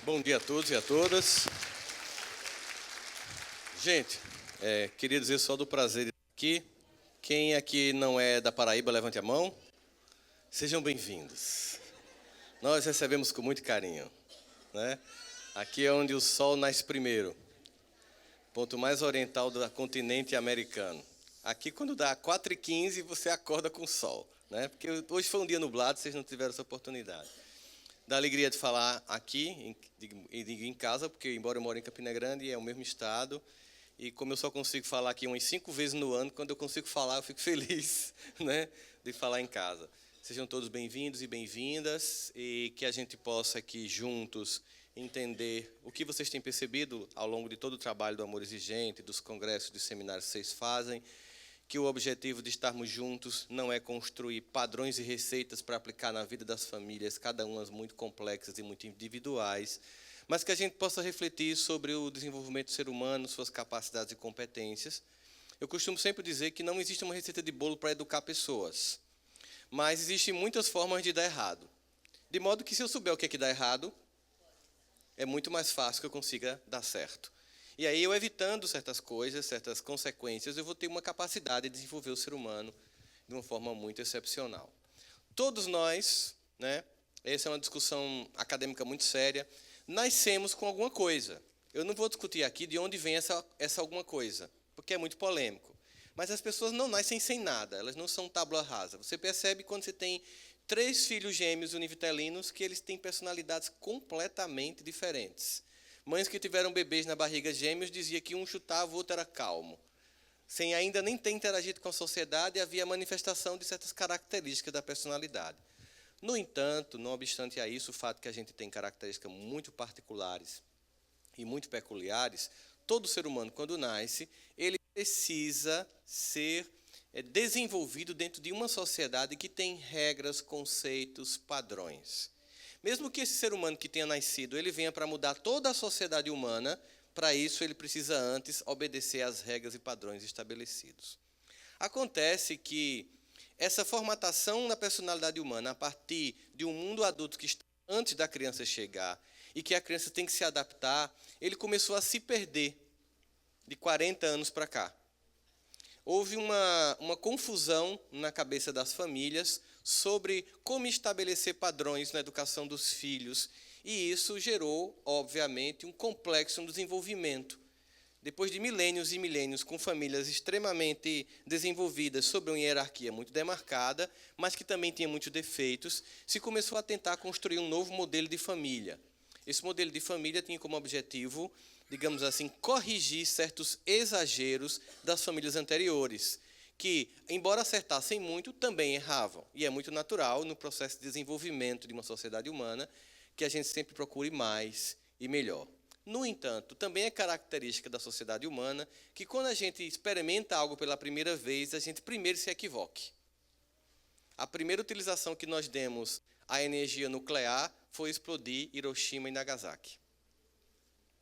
Bom dia a todos e a todas. Gente, queria dizer só do prazer de estar aqui. Quem aqui não é da Paraíba, levante a mão. Sejam bem-vindos. Nós recebemos com muito carinho, né? Aqui é onde o sol nasce primeiro. Ponto mais oriental do continente americano. Aqui, quando dá 4h15, você acorda com o sol, né? Porque hoje foi um dia nublado, vocês não tiveram essa oportunidade. Dá alegria de falar aqui e em casa, porque embora eu moro em Campina Grande, é o mesmo estado, e como eu só consigo falar aqui umas 5 vezes no ano, quando eu consigo falar, eu fico feliz, né, de falar em casa. Sejam todos bem-vindos e bem-vindas, e que a gente possa aqui juntos entender o que vocês têm percebido ao longo de todo o trabalho do Amor Exigente, dos congressos, dos seminários que vocês fazem, que o objetivo de estarmos juntos não é construir padrões e receitas para aplicar na vida das famílias, cada uma muito complexas e muito individuais, mas que a gente possa refletir sobre o desenvolvimento do ser humano, suas capacidades e competências. Eu costumo sempre dizer que não existe uma receita de bolo para educar pessoas, mas existem muitas formas de dar errado. De modo que, se eu souber o que é que dá errado, é muito mais fácil que eu consiga dar certo. E aí, eu evitando certas coisas, certas consequências, eu vou ter uma capacidade de desenvolver o ser humano de uma forma muito excepcional. Todos nós, né, essa é uma discussão acadêmica muito séria, nascemos com alguma coisa. Eu não vou discutir aqui de onde vem essa alguma coisa, porque é muito polêmico. Mas as pessoas não nascem sem nada, elas não são tábua rasa. Você percebe quando você tem 3 filhos gêmeos univitelinos que eles têm personalidades completamente diferentes. Mães que tiveram bebês na barriga gêmeos diziam que um chutava, o outro era calmo. Sem ainda nem ter interagido com a sociedade, havia manifestação de certas características da personalidade. No entanto, não obstante a isso, o fato que a gente tem características muito particulares e muito peculiares, todo ser humano, quando nasce, ele precisa ser desenvolvido dentro de uma sociedade que tem regras, conceitos, padrões. Mesmo que esse ser humano que tenha nascido, ele venha para mudar toda a sociedade humana, para isso ele precisa antes obedecer às regras e padrões estabelecidos. Acontece que essa formatação na personalidade humana, a partir de um mundo adulto que está antes da criança chegar, e que a criança tem que se adaptar, ele começou a se perder de 40 anos para cá. Houve uma confusão na cabeça das famílias sobre como estabelecer padrões na educação dos filhos, e isso gerou, obviamente, um complexo no desenvolvimento. Depois de milênios e milênios com famílias extremamente desenvolvidas sobre uma hierarquia muito demarcada, mas que também tinha muitos defeitos, se começou a tentar construir um novo modelo de família. Esse modelo de família tinha como objetivo, digamos assim, corrigir certos exageros das famílias anteriores, que, embora acertassem muito, também erravam. E é muito natural, no processo de desenvolvimento de uma sociedade humana, que a gente sempre procure mais e melhor. No entanto, também é característica da sociedade humana que, quando a gente experimenta algo pela primeira vez, a gente primeiro se equivoque. A primeira utilização que nós demos à energia nuclear foi explodir Hiroshima e Nagasaki.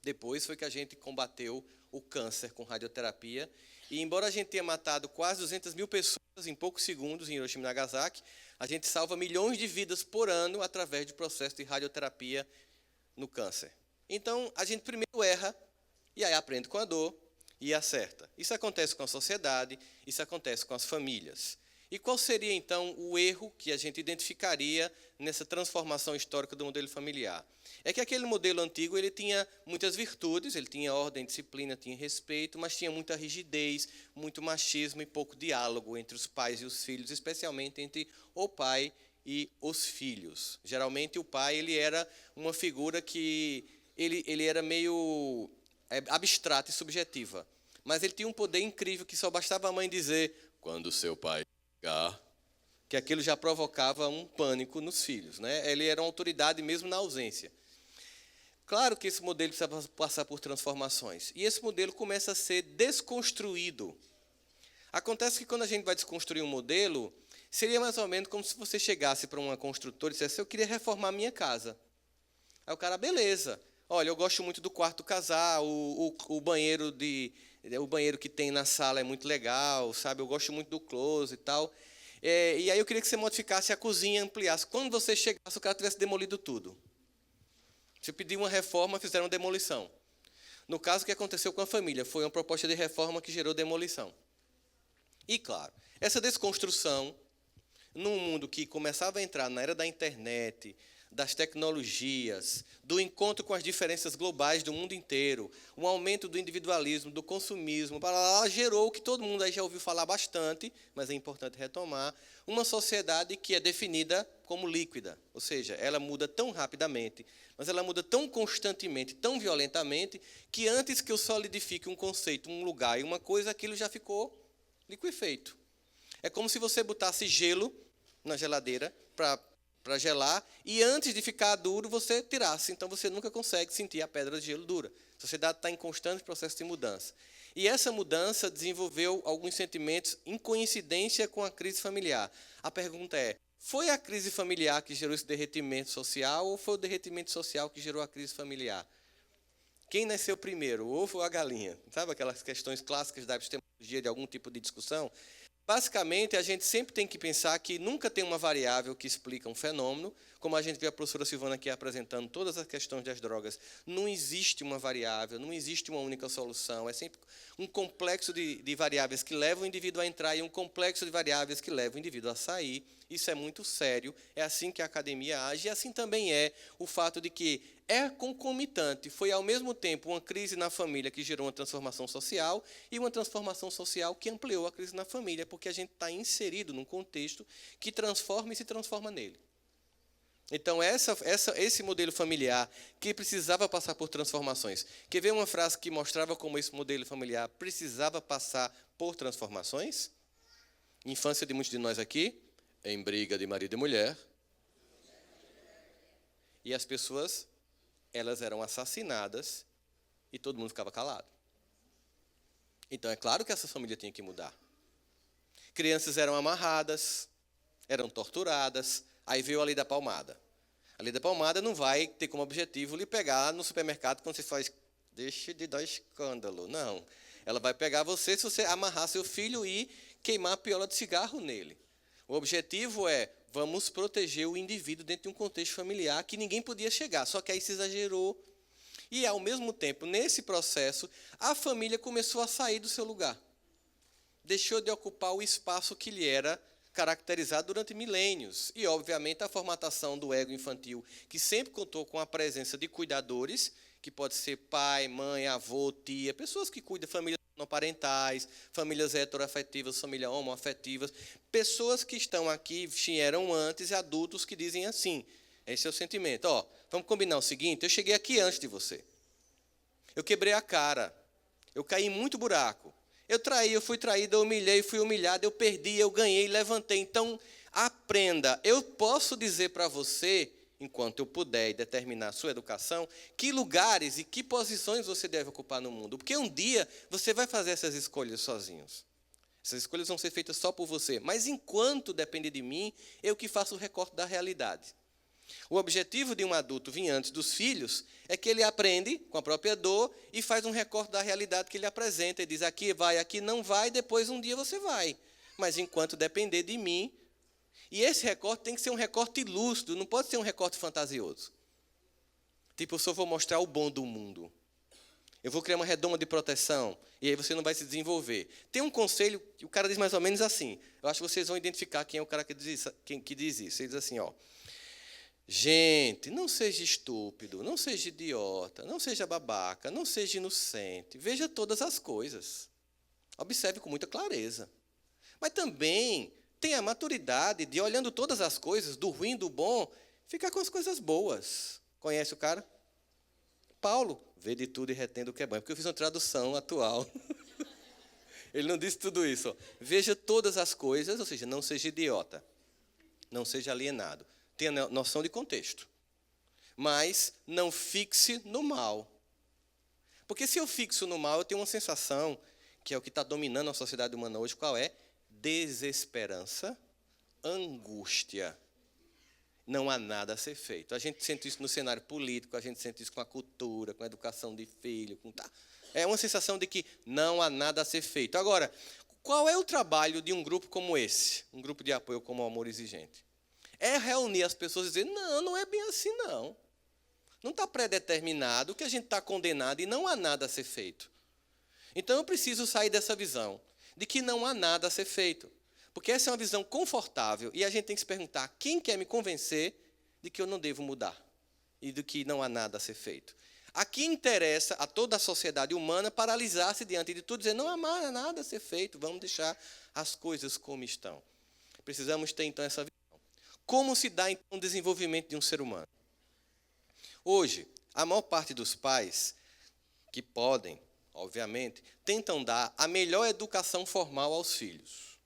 Depois foi que a gente combateu o câncer com radioterapia. E, embora a gente tenha matado quase 200 mil pessoas em poucos segundos em Hiroshima e Nagasaki, a gente salva milhões de vidas por ano através do processo de radioterapia no câncer. Então, a gente primeiro erra, e aí aprende com a dor e acerta. Isso acontece com a sociedade, isso acontece com as famílias. E qual seria, então, o erro que a gente identificaria nessa transformação histórica do modelo familiar? É que aquele modelo antigo ele tinha muitas virtudes, ele tinha ordem, disciplina, tinha respeito, mas tinha muita rigidez, muito machismo e pouco diálogo entre os pais e os filhos, especialmente entre o pai e os filhos. Geralmente, o pai ele era uma figura que ele era meio abstrata e subjetiva, mas ele tinha um poder incrível que só bastava a mãe dizer, quando seu pai que aquilo já provocava um pânico nos filhos, né? Ele era uma autoridade mesmo na ausência. Claro que esse modelo precisa passar por transformações, e esse modelo começa a ser desconstruído. Acontece que quando a gente vai desconstruir um modelo, seria mais ou menos como se você chegasse para uma construtora e dissesse, eu queria reformar a minha casa. Aí o cara, beleza, olha, eu gosto muito do quarto do casal, o banheiro que tem na sala é muito legal, sabe? Eu gosto muito do closet e tal. E aí eu queria que você modificasse a cozinha, ampliasse. Quando você chegasse, o cara tivesse demolido tudo. Se pedir uma reforma, fizeram demolição. No caso, o que aconteceu com a família? Foi uma proposta de reforma que gerou demolição. E, claro, essa desconstrução, num mundo que começava a entrar na era da internet, das tecnologias, do encontro com as diferenças globais do mundo inteiro, um aumento do individualismo, do consumismo, gerou o que todo mundo aí já ouviu falar bastante, mas é importante retomar, uma sociedade que é definida como líquida, ou seja, ela muda tão rapidamente, mas ela muda tão constantemente, tão violentamente, que antes que eu solidifique um conceito, um lugar e uma coisa, aquilo já ficou liquefeito. É como se você botasse gelo na geladeira para gelar, e antes de ficar duro, você tirasse. Então, você nunca consegue sentir a pedra de gelo dura. A sociedade está em constante processo de mudança. E essa mudança desenvolveu alguns sentimentos em coincidência com a crise familiar. A pergunta é, foi a crise familiar que gerou esse derretimento social, ou foi o derretimento social que gerou a crise familiar? Quem nasceu primeiro, o ovo ou a galinha? Sabe aquelas questões clássicas da epistemologia de algum tipo de discussão? Basicamente, a gente sempre tem que pensar que nunca tem uma variável que explica um fenômeno, como a gente vê a professora Silvana aqui apresentando todas as questões das drogas. Não existe uma variável, não existe uma única solução, é sempre um complexo de variáveis que levam o indivíduo a entrar e um complexo de variáveis que levam o indivíduo a sair. Isso é muito sério, é assim que a academia age, e assim também é o fato de que é concomitante, foi ao mesmo tempo uma crise na família que gerou uma transformação social e uma transformação social que ampliou a crise na família, porque a gente está inserido num contexto que transforma e se transforma nele. Então, esse modelo familiar que precisava passar por transformações. Quer ver uma frase que mostrava como esse modelo familiar precisava passar por transformações? Infância de muitos de nós aqui, em briga de marido e mulher. E as pessoas, elas eram assassinadas e todo mundo ficava calado. Então, é claro que essa família tinha que mudar. Crianças eram amarradas, eram torturadas, aí veio a lei da palmada. A lei da palmada não vai ter como objetivo lhe pegar no supermercado quando você faz, deixe de dar escândalo. Não. Ela vai pegar você se você amarrar seu filho e queimar a piola de cigarro nele. O objetivo é, vamos proteger o indivíduo dentro de um contexto familiar que ninguém podia chegar, só que aí se exagerou. E, ao mesmo tempo, nesse processo, a família começou a sair do seu lugar. Deixou de ocupar o espaço que lhe era caracterizado durante milênios. E, obviamente, a formatação do ego infantil, que sempre contou com a presença de cuidadores, que pode ser pai, mãe, avô, tia, pessoas que cuidam, famílias monoparentais, famílias heteroafetivas, famílias homoafetivas, pessoas que estão aqui, vieram antes, e adultos que dizem assim, esse é o sentimento, vamos combinar o seguinte, eu cheguei aqui antes de você, eu quebrei a cara, eu caí em muito buraco, eu traí, eu fui traído, eu humilhei, fui humilhado, eu perdi, eu ganhei, levantei, então aprenda, eu posso dizer para você, enquanto eu puder e determinar a sua educação, que lugares e que posições você deve ocupar no mundo. Porque um dia você vai fazer essas escolhas sozinhos. Essas escolhas vão ser feitas só por você. Mas enquanto depender de mim, eu que faço o recorte da realidade. O objetivo de um adulto vir antes dos filhos é que ele aprende com a própria dor e faz um recorte da realidade que ele apresenta. E diz, aqui vai, aqui não vai, depois um dia você vai. Mas enquanto depender de mim, e esse recorte tem que ser um recorte lúcido, não pode ser um recorte fantasioso. Tipo, eu só vou mostrar o bom do mundo. Eu vou criar uma redoma de proteção, e aí você não vai se desenvolver. Tem um conselho, que o cara diz mais ou menos assim, eu acho que vocês vão identificar quem é o cara que diz isso. Ele diz assim, gente, não seja estúpido, não seja idiota, não seja babaca, não seja inocente, veja todas as coisas. Observe com muita clareza. Mas também tenha a maturidade de, olhando todas as coisas, do ruim, do bom, ficar com as coisas boas. Conhece o cara? Paulo, vê de tudo e retendo o que é bom. É porque eu fiz uma tradução atual. Ele não disse tudo isso. Veja todas as coisas, ou seja, não seja idiota. Não seja alienado. Tenha noção de contexto. Mas não fixe no mal. Porque se eu fixo no mal, eu tenho uma sensação, que é o que está dominando a sociedade humana hoje, qual é? Desesperança, angústia. Não há nada a ser feito. A gente sente isso no cenário político, a gente sente isso com a cultura, com a educação de filho. É uma sensação de que não há nada a ser feito. Agora, qual é o trabalho de um grupo como esse? Um grupo de apoio como o Amor Exigente? É reunir as pessoas e dizer, não é bem assim, não. Não está predeterminado que a gente está condenado e não há nada a ser feito. Então eu preciso sair dessa visão de que não há nada a ser feito. Porque essa é uma visão confortável e a gente tem que se perguntar: quem quer me convencer de que eu não devo mudar e de que não há nada a ser feito? A quem interessa a toda a sociedade humana paralisar-se diante de tudo e dizer: não há nada a ser feito, vamos deixar as coisas como estão. Precisamos ter, então, essa visão. Como se dá, então, o desenvolvimento de um ser humano? Hoje, a maior parte dos pais que podem, obviamente, tentam dar a melhor educação formal aos filhos.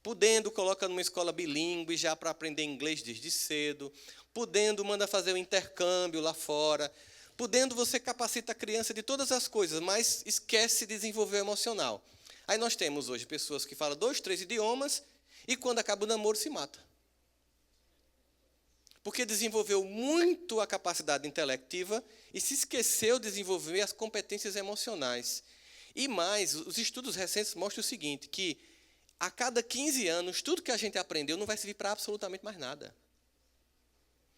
Podendo, coloca numa escola bilíngue já para aprender inglês desde cedo. Podendo, manda fazer um intercâmbio lá fora. Podendo, você capacita a criança de todas as coisas, mas esquece de desenvolver o emocional. Aí nós temos hoje pessoas que falam 2, 3 idiomas e quando acaba o namoro se mata. Porque desenvolveu muito a capacidade intelectiva e se esqueceu de desenvolver as competências emocionais. E mais, os estudos recentes mostram o seguinte, que a cada 15 anos, tudo que a gente aprendeu não vai servir para absolutamente mais nada.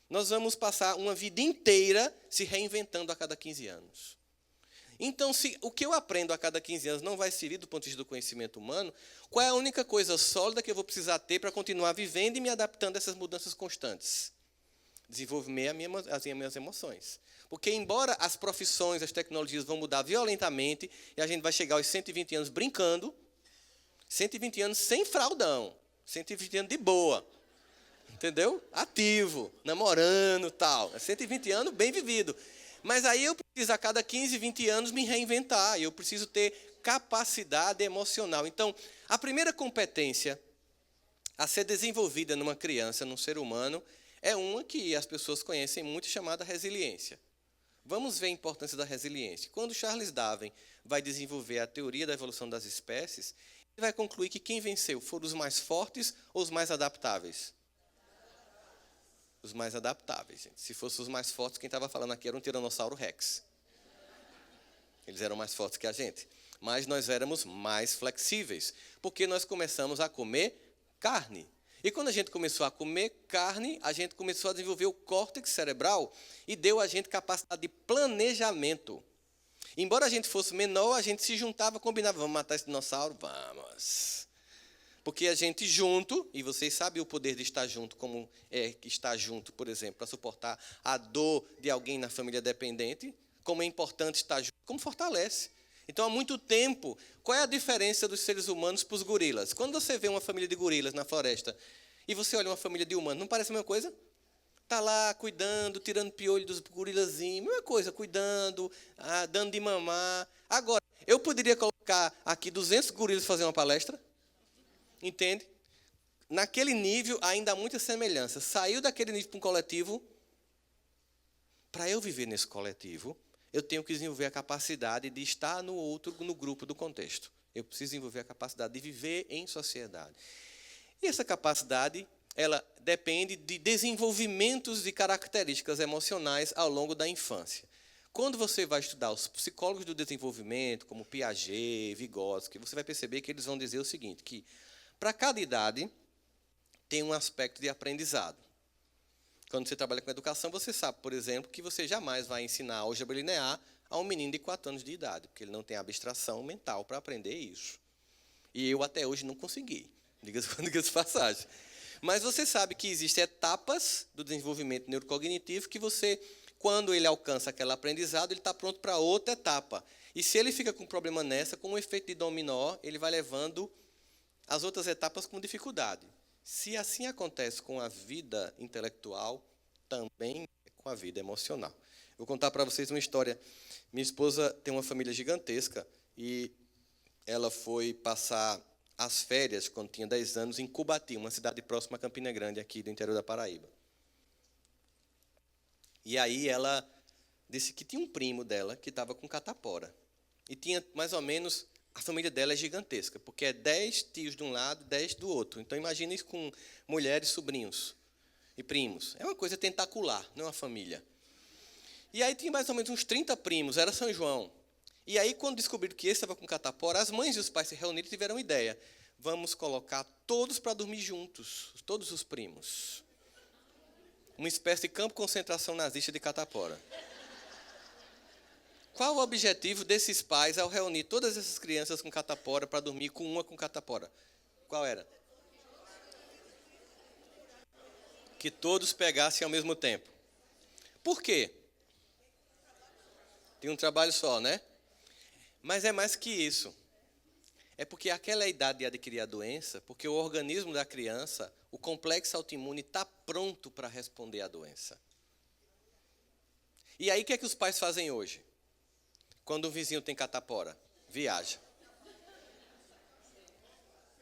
Nós vamos passar uma vida inteira se reinventando a cada 15 anos. Então, se o que eu aprendo a cada 15 anos não vai servir do ponto de vista do conhecimento humano, qual é a única coisa sólida que eu vou precisar ter para continuar vivendo e me adaptando a essas mudanças constantes? Desenvolver as minhas emoções. Porque, embora as profissões, as tecnologias vão mudar violentamente, e a gente vai chegar aos 120 anos brincando, 120 anos sem fraldão, 120 anos de boa, entendeu? Ativo, namorando, tal. 120 anos bem vivido. Mas aí eu preciso, a cada 15, 20 anos, me reinventar. Eu preciso ter capacidade emocional. Então, a primeira competência a ser desenvolvida numa criança, num ser humano, é uma que as pessoas conhecem muito, chamada resiliência. Vamos ver a importância da resiliência. Quando Charles Darwin vai desenvolver a teoria da evolução das espécies, ele vai concluir que quem venceu foram os mais fortes ou os mais adaptáveis? Os mais adaptáveis, gente. Se fossem os mais fortes, quem estava falando aqui era um Tiranossauro Rex. Eles eram mais fortes que a gente. Mas nós éramos mais flexíveis, porque nós começamos a comer carne. E quando a gente começou a comer carne, a gente começou a desenvolver o córtex cerebral e deu a gente capacidade de planejamento. Embora a gente fosse menor, a gente se juntava, combinava: vamos matar esse dinossauro? Vamos. Porque a gente junto, e vocês sabem o poder de estar junto, como é estar junto, por exemplo, para suportar a dor de alguém na família dependente, como é importante estar junto, como fortalece. Então, há muito tempo, qual é a diferença dos seres humanos para os gorilas? Quando você vê uma família de gorilas na floresta e você olha uma família de humanos, não parece a mesma coisa? Está lá cuidando, tirando piolho dos gorilazinhos, mesma coisa, cuidando, dando de mamar. Agora, eu poderia colocar aqui 200 gorilas fazer uma palestra? Entende? Naquele nível, ainda há muita semelhança. Saiu daquele nível para um coletivo. Para eu viver nesse coletivo, eu tenho que desenvolver a capacidade de estar no outro, no grupo do contexto. Eu preciso desenvolver a capacidade de viver em sociedade. E essa capacidade, ela depende de desenvolvimentos de características emocionais ao longo da infância. Quando você vai estudar os psicólogos do desenvolvimento, como Piaget, Vygotsky, você vai perceber que eles vão dizer o seguinte, que para cada idade tem um aspecto de aprendizado. Quando você trabalha com educação, você sabe, por exemplo, que você jamais vai ensinar álgebra linear a um menino de 4 anos de idade, porque ele não tem abstração mental para aprender isso. E eu até hoje não consegui, diga-se de passagem. Mas você sabe que existem etapas do desenvolvimento neurocognitivo que você, quando ele alcança aquele aprendizado, ele está pronto para outra etapa. E se ele fica com problema nessa, com um efeito de dominó, ele vai levando as outras etapas com dificuldade. Se assim acontece com a vida intelectual, também é com a vida emocional. Vou contar para vocês uma história. Minha esposa tem uma família gigantesca e ela foi passar as férias, quando tinha 10 anos, em Cubati, uma cidade próxima a Campina Grande, aqui do interior da Paraíba. E aí ela disse que tinha um primo dela que estava com catapora. E tinha mais ou menos... A família dela é gigantesca, porque é 10 tios de um lado, 10 do outro. Então, imagine isso com mulheres, sobrinhos e primos. É uma coisa tentacular, não é uma família. E aí tinha mais ou menos uns 30 primos, era São João. E aí, quando descobriram que esse estava com catapora, as mães e os pais se reuniram e tiveram uma ideia. Vamos colocar todos para dormir juntos, todos os primos. Uma espécie de campo de concentração nazista de Catapora. Qual o objetivo desses pais ao reunir todas essas crianças com catapora para dormir com uma com catapora? Qual era? Que todos pegassem ao mesmo tempo. Por quê? Tem um trabalho só, né? Mas é mais que isso. É porque aquela é a idade de adquirir a doença, porque o organismo da criança, o complexo autoimune, está pronto para responder à doença. E aí o que é que os pais fazem hoje? Quando o vizinho tem catapora, viaja.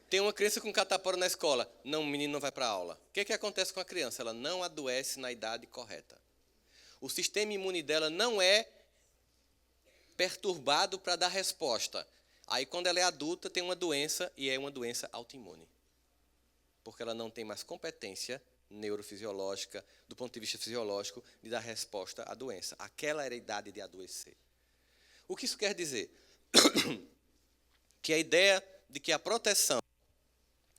Tem uma criança com catapora na escola. Não, o menino não vai para a aula. O que é que acontece com a criança? Ela não adoece na idade correta. O sistema imune dela não é perturbado para dar resposta. Aí, quando ela é adulta, tem uma doença, e é uma doença autoimune. Porque ela não tem mais competência neurofisiológica, do ponto de vista fisiológico, de dar resposta à doença. Aquela era a idade de adoecer. O que isso quer dizer? Que a ideia de que a proteção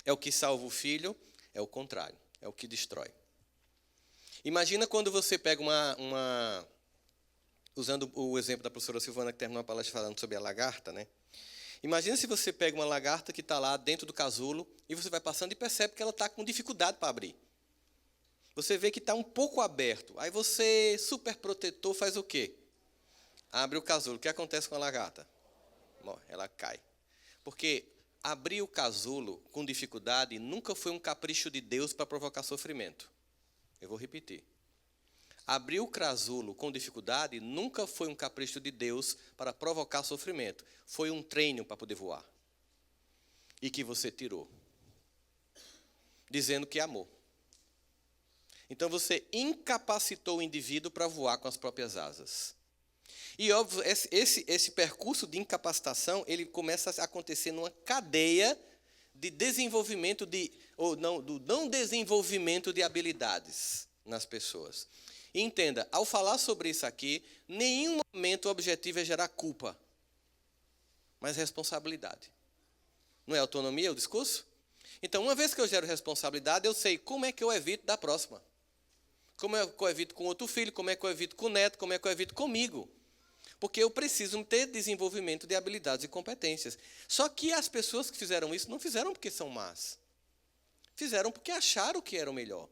é o que salva o filho é o contrário, é o que destrói. Imagina quando você pega usando o exemplo da professora Silvana, que terminou a palestra falando sobre a lagarta, né? Imagina se você pega uma lagarta que está lá dentro do casulo e você vai passando e percebe que ela está com dificuldade para abrir. Você vê que está um pouco aberto. Aí você, super protetor, faz o quê? Abre o casulo. O que acontece com a lagarta? Morre, ela cai. Porque abrir o casulo com dificuldade nunca foi um capricho de Deus para provocar sofrimento. Eu vou repetir. Abrir o casulo com dificuldade nunca foi um capricho de Deus para provocar sofrimento. Foi um treino para poder voar. E que você tirou. Dizendo que amou. Então você incapacitou o indivíduo para voar com as próprias asas. E óbvio, esse percurso de incapacitação, ele começa a acontecer numa cadeia de desenvolvimento do não desenvolvimento de habilidades nas pessoas. E entenda, ao falar sobre isso aqui, nenhum momento o objetivo é gerar culpa, mas responsabilidade. Não é autonomia o discurso? Então, uma vez que eu gero responsabilidade, eu sei como é que eu evito da próxima. Como é que eu evito com outro filho, como é que eu evito com o neto, como é que eu evito comigo. Porque eu preciso ter desenvolvimento de habilidades e competências. Só que as pessoas que fizeram isso não fizeram porque são más. Fizeram porque acharam que era o melhor.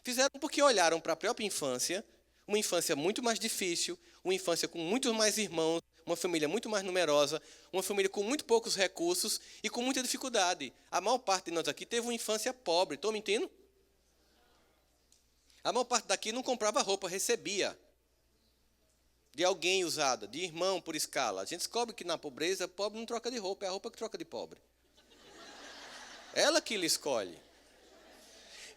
Fizeram porque olharam para a própria infância, uma infância muito mais difícil, uma infância com muitos mais irmãos, uma família muito mais numerosa, uma família com muito poucos recursos e com muita dificuldade. A maior parte de nós aqui teve uma infância pobre, estou mentindo? A maior parte daqui não comprava roupa, recebia. De alguém usada, de irmão por escala. A gente descobre que na pobreza, pobre não troca de roupa, é a roupa que troca de pobre. Ela que lhe escolhe.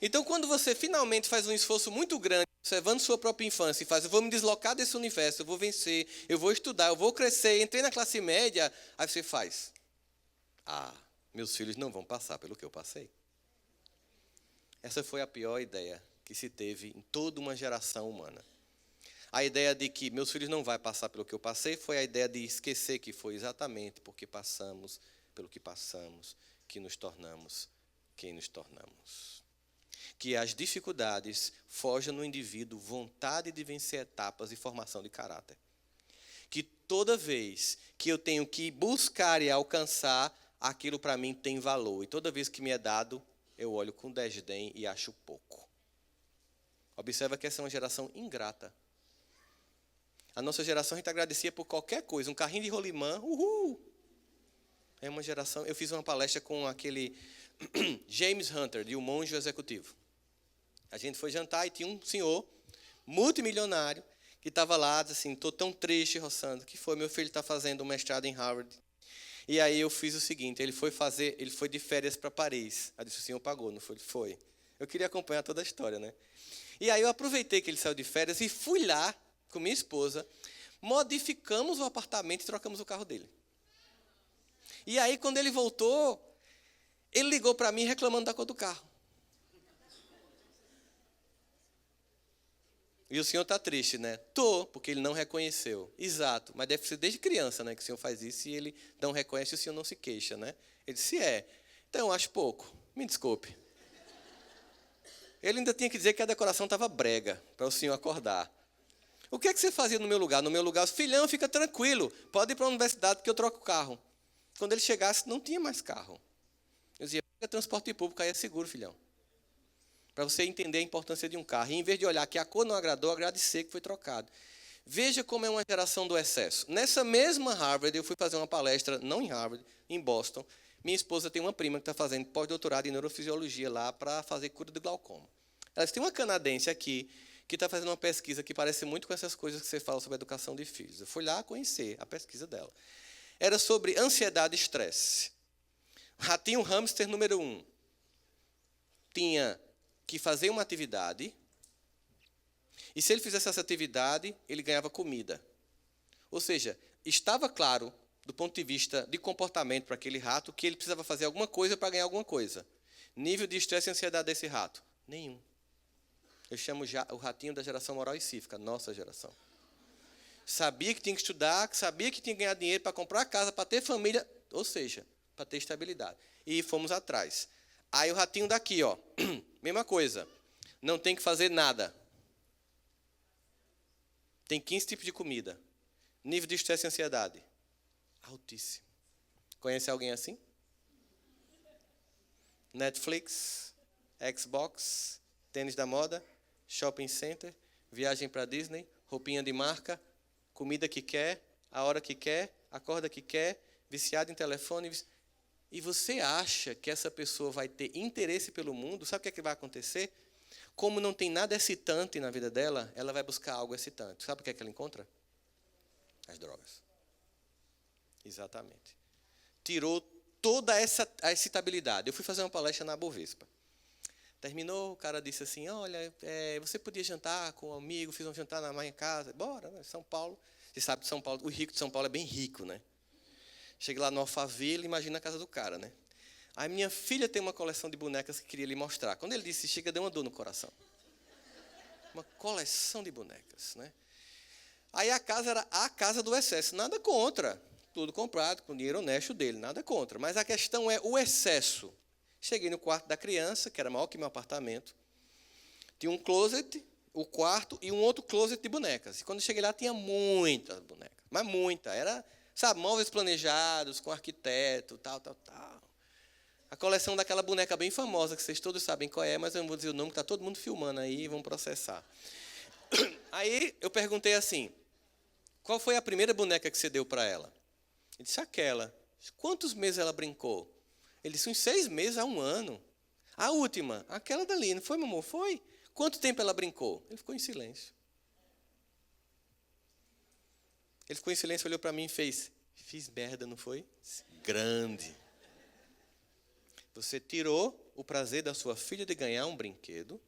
Então, quando você finalmente faz um esforço muito grande, observando sua própria infância, e faz, eu vou me deslocar desse universo, eu vou vencer, eu vou estudar, eu vou crescer, entrei na classe média, aí você faz. Meus filhos não vão passar pelo que eu passei. Essa foi a pior ideia que se teve em toda uma geração humana. A ideia de que meus filhos não vão passar pelo que eu passei foi a ideia de esquecer que foi exatamente porque passamos pelo que passamos, que nos tornamos quem nos tornamos. Que as dificuldades forjam no indivíduo vontade de vencer etapas e formação de caráter. Que toda vez que eu tenho que buscar e alcançar, aquilo para mim tem valor. E toda vez que me é dado, eu olho com desdém e acho pouco. Observa que essa é uma geração ingrata. A nossa geração, a gente agradecia por qualquer coisa. Um carrinho de rolimã, uhul! É uma geração... Eu fiz uma palestra com aquele James Hunter, de O Monge Executivo. A gente foi jantar e tinha um senhor multimilionário que estava lá, assim, estou tão triste, Rossandro, que foi, meu filho está fazendo um mestrado em Harvard. E aí eu fiz o seguinte, ele foi de férias para Paris. Aí disse, o senhor pagou, não foi? Foi. Eu queria acompanhar toda a história, né? E aí eu aproveitei que ele saiu de férias e fui lá com minha esposa, modificamos o apartamento e trocamos o carro dele. E aí, quando ele voltou, ele ligou para mim reclamando da cor do carro. E o senhor está triste, né? Tô, porque ele não reconheceu. Exato, mas deve ser desde criança, né, que o senhor faz isso e ele não reconhece e o senhor não se queixa, né? Ele disse, então eu acho pouco, me desculpe. Ele ainda tinha que dizer que a decoração estava brega, para o senhor acordar. O que é que você fazia no meu lugar? No meu lugar, filhão, fica tranquilo, pode ir para a universidade que eu troco o carro. Quando ele chegasse, não tinha mais carro. Eu dizia, pega transporte público, aí é seguro, filhão. Para você entender a importância de um carro. E em vez de olhar que a cor não agradou, agradecer que foi trocado. Veja como é uma geração do excesso. Nessa mesma Harvard, eu fui fazer uma palestra, não em Harvard, em Boston. Minha esposa tem uma prima que está fazendo pós-doutorado em neurofisiologia lá para fazer cura do glaucoma. Elas têm uma canadense aqui que está fazendo uma pesquisa que parece muito com essas coisas que você fala sobre a educação de filhos. Eu fui lá conhecer a pesquisa dela. Era sobre ansiedade e estresse. Ratinho hamster número 1. Tinha que fazer uma atividade, e se ele fizesse essa atividade, ele ganhava comida. Ou seja, estava claro, do ponto de vista de comportamento para aquele rato, que ele precisava fazer alguma coisa para ganhar alguma coisa. Nível de estresse e ansiedade desse rato? Nenhum. Eu chamo já o ratinho da geração moral e cívica, nossa geração. Sabia que tinha que estudar, sabia que tinha que ganhar dinheiro para comprar casa, para ter família, ou seja, para ter estabilidade. E fomos atrás. Aí o ratinho daqui, ó, mesma coisa. Não tem que fazer nada. Tem 15 tipos de comida. Nível de estresse e ansiedade altíssimo. Conhece alguém assim? Netflix, Xbox, tênis da moda, shopping center, viagem para Disney, roupinha de marca, comida que quer, a hora que quer, acorda que quer, viciado em telefone. E você acha que essa pessoa vai ter interesse pelo mundo? Sabe o que vai acontecer? Como não tem nada excitante na vida dela, ela vai buscar algo excitante. Sabe o que ela encontra? As drogas. Exatamente. Tirou toda essa a excitabilidade. Eu fui fazer uma palestra na Bovespa. Terminou, o cara disse assim, olha, você podia jantar com um amigo, fiz um jantar na minha casa. Bora, né? São Paulo. Você sabe que São Paulo, o rico de São Paulo é bem rico, né? Cheguei lá no Alphaville, imagina a casa do cara, né? Aí minha filha tem uma coleção de bonecas que queria lhe mostrar. Quando ele disse, chega, deu uma dor no coração. Uma coleção de bonecas, né? Aí a casa era a casa do excesso. Nada contra. Tudo comprado, com dinheiro honesto dele, nada contra. Mas a questão é o excesso. Cheguei no quarto da criança, que era maior que meu apartamento. Tinha um closet, o quarto e um outro closet de bonecas. E quando eu cheguei lá, tinha muitas bonecas. Mas muita. Era, sabe, móveis planejados, com arquiteto, tal. A coleção daquela boneca bem famosa, que vocês todos sabem qual é, mas eu não vou dizer o nome, que está todo mundo filmando aí, vão processar. Aí eu perguntei assim, qual foi a primeira boneca que você deu para ela? Ele disse, aquela. Quantos meses ela brincou? Ele disse, uns 6 meses a 1 ano. A última, aquela dali, não foi, meu amor? Foi. Quanto tempo ela brincou? Ele ficou em silêncio. Ele ficou em silêncio, olhou para mim e fez, fiz merda, não foi? Grande. Você tirou o prazer da sua filha de ganhar um brinquedo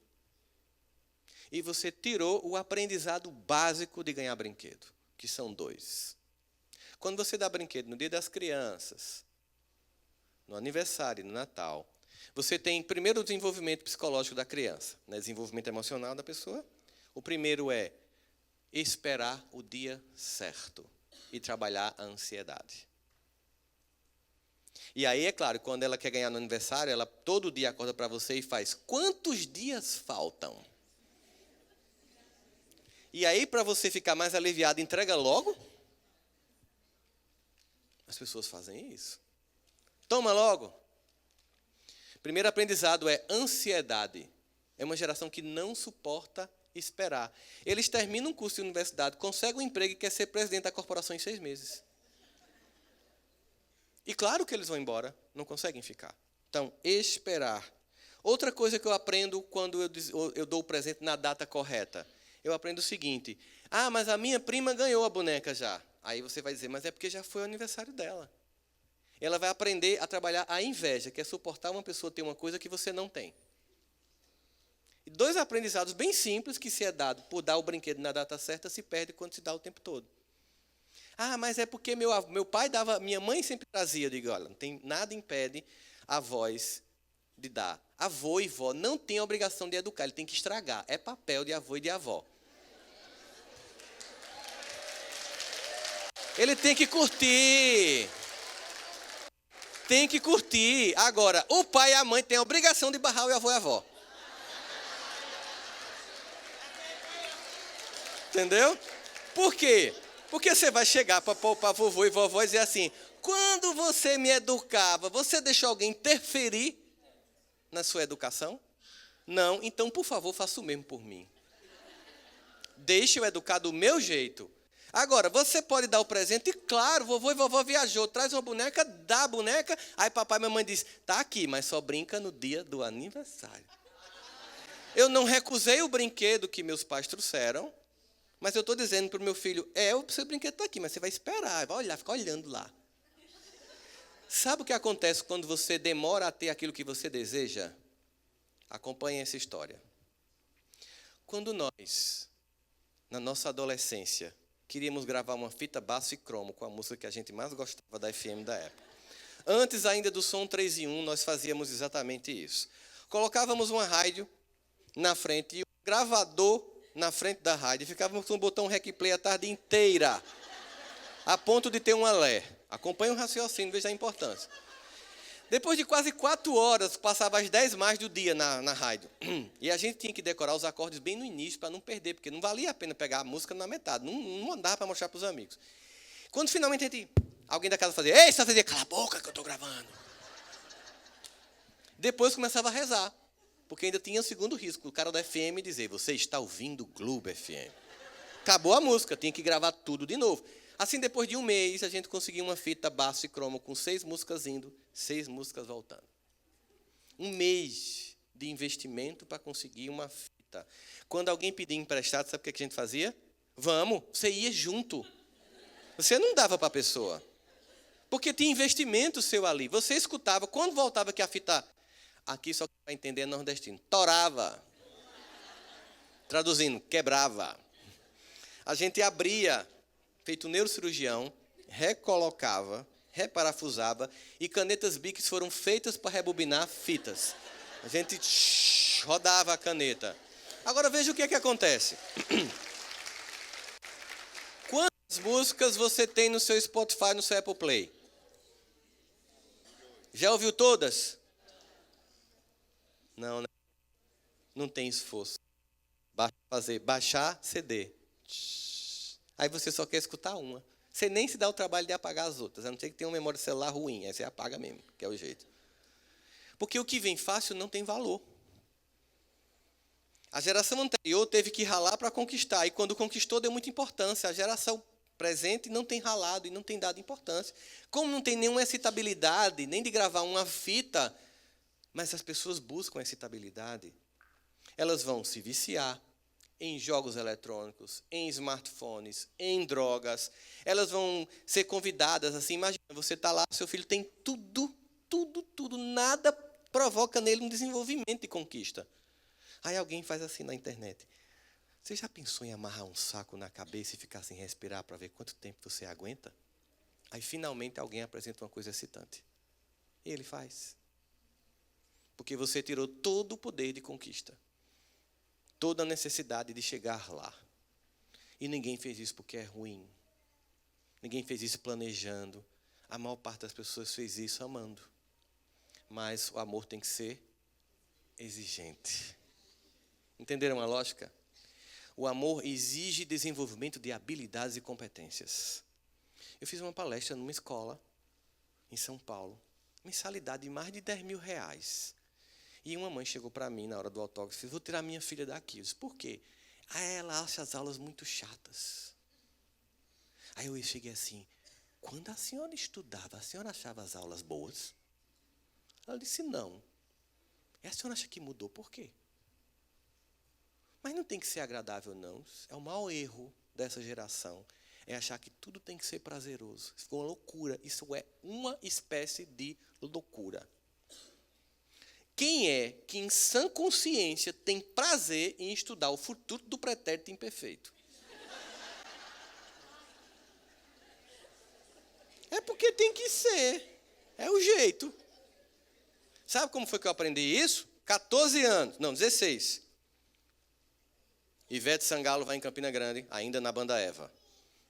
e você tirou o aprendizado básico de ganhar brinquedo, que são 2. Quando você dá brinquedo no Dia das Crianças, no aniversário, no Natal, você tem primeiro o desenvolvimento psicológico da criança, né? Desenvolvimento emocional da pessoa. O primeiro é esperar o dia certo e trabalhar a ansiedade. E aí, é claro, quando ela quer ganhar no aniversário, ela todo dia acorda para você e faz, quantos dias faltam? E aí, para você ficar mais aliviado, entrega logo. As pessoas fazem isso. Toma logo. Primeiro aprendizado é ansiedade. É uma geração que não suporta esperar. Eles terminam um curso de universidade, conseguem um emprego e quer ser presidente da corporação em 6 meses. E claro que eles vão embora, não conseguem ficar. Então, esperar. Outra coisa que eu aprendo quando eu dou o presente na data correta. Eu aprendo o seguinte, mas a minha prima ganhou a boneca já. Aí você vai dizer, mas é porque já foi o aniversário dela. Ela vai aprender a trabalhar a inveja, que é suportar uma pessoa ter uma coisa que você não tem. E 2 aprendizados bem simples que se é dado por dar o brinquedo na data certa, se perde quando se dá o tempo todo. Mas é porque meu pai dava, minha mãe sempre trazia. Eu digo, olha, não tem nada impede avós de dar. Avô e vó não tem a obrigação de educar, ele tem que estragar. É papel de avô e de avó. Ele tem que curtir. Tem que curtir. Agora, o pai e a mãe têm a obrigação de barrar o avô e a avó. Entendeu? Por quê? Porque você vai chegar para vovô e vovó e dizer assim, quando você me educava, você deixou alguém interferir na sua educação? Não, então, por favor, faça o mesmo por mim. Deixe eu educar do meu jeito. Agora, você pode dar o presente, e claro, vovô e vovó viajou, traz uma boneca, dá a boneca, aí papai e mamãe diz, tá aqui, mas só brinca no dia do aniversário. Eu não recusei o brinquedo que meus pais trouxeram, mas eu estou dizendo para o meu filho, o seu brinquedo está aqui, mas você vai esperar, vai olhar, ficar olhando lá. Sabe o que acontece quando você demora a ter aquilo que você deseja? Acompanhe essa história. Quando nós, na nossa adolescência, queríamos gravar uma fita baixo e cromo com a música que a gente mais gostava da FM da época. Antes ainda do som 3 em 1, nós fazíamos exatamente isso. Colocávamos uma rádio na frente e um gravador na frente da rádio. E ficávamos com o botão Rec Play a tarde inteira, a ponto de ter um alé. Acompanhe o raciocínio, veja a importância. Depois de quase 4 horas, passava as 10 mais do dia na rádio. E a gente tinha que decorar os acordes bem no início, para não perder, porque não valia a pena pegar a música na metade. Não andava para mostrar para os amigos. Quando finalmente alguém da casa fazia, ei, você fazia, cala a boca que eu estou gravando. Depois começava a rezar, porque ainda tinha o segundo risco, o cara da FM dizer, você está ouvindo Globo FM. Acabou a música, tinha que gravar tudo de novo. Assim, depois de um mês, a gente conseguiu uma fita baixo e cromo com 6 músicas indo, 6 músicas voltando. Um mês de investimento para conseguir uma fita. Quando alguém pedia emprestado, sabe o que a gente fazia? Vamos, você ia junto. Você não dava para a pessoa. Porque tinha investimento seu ali. Você escutava, quando voltava que a fita, aqui só para entender é nordestino, torava. Traduzindo, quebrava. A gente abria, feito neurocirurgião, recolocava, reparafusava, e canetas Bics foram feitas para rebobinar fitas. A gente rodava a caneta. Agora veja o que é que acontece. Quantas músicas você tem no seu Spotify, no seu Apple Play? Já ouviu todas? Não, né? Não tem esforço. Baixar CD. Aí você só quer escutar uma. Você nem se dá o trabalho de apagar as outras. A não ser que tenha uma memória celular ruim. Aí você apaga mesmo, que é o jeito. Porque o que vem fácil não tem valor. A geração anterior teve que ralar para conquistar. E quando conquistou, deu muita importância. A geração presente não tem ralado e não tem dado importância. Como não tem nenhuma excitabilidade, nem de gravar uma fita, mas as pessoas buscam excitabilidade, elas vão se viciar em jogos eletrônicos, em smartphones, em drogas. Elas vão ser convidadas, assim, imagina, você está lá, seu filho tem tudo, nada provoca nele um desenvolvimento e conquista. Aí alguém faz assim na internet. Você já pensou em amarrar um saco na cabeça e ficar sem respirar para ver quanto tempo você aguenta? Aí finalmente alguém apresenta uma coisa excitante. E ele faz. Porque você tirou todo o poder de conquista. Toda a necessidade de chegar lá. E ninguém fez isso porque é ruim. Ninguém fez isso planejando. A maior parte das pessoas fez isso amando. Mas o amor tem que ser exigente. Entenderam a lógica? O amor exige desenvolvimento de habilidades e competências. Eu fiz uma palestra numa escola, em São Paulo. Mensalidade de mais de 10 mil reais. E uma mãe chegou para mim na hora do autógrafo e disse, vou tirar minha filha daqui. Eu disse, por quê? Ela acha as aulas muito chatas. Aí eu cheguei assim, quando a senhora estudava, a senhora achava as aulas boas? Ela disse, não. E a senhora acha que mudou por quê? Mas não tem que ser agradável, não. É o maior erro dessa geração. É achar que tudo tem que ser prazeroso. Isso foi uma loucura. Isso é uma espécie de loucura. Quem é que, em sã consciência, tem prazer em estudar o futuro do pretérito imperfeito? É porque tem que ser. É o jeito. Sabe como foi que eu aprendi isso? 14 anos. Não, 16. Ivete Sangalo vai em Campina Grande, ainda na banda Eva.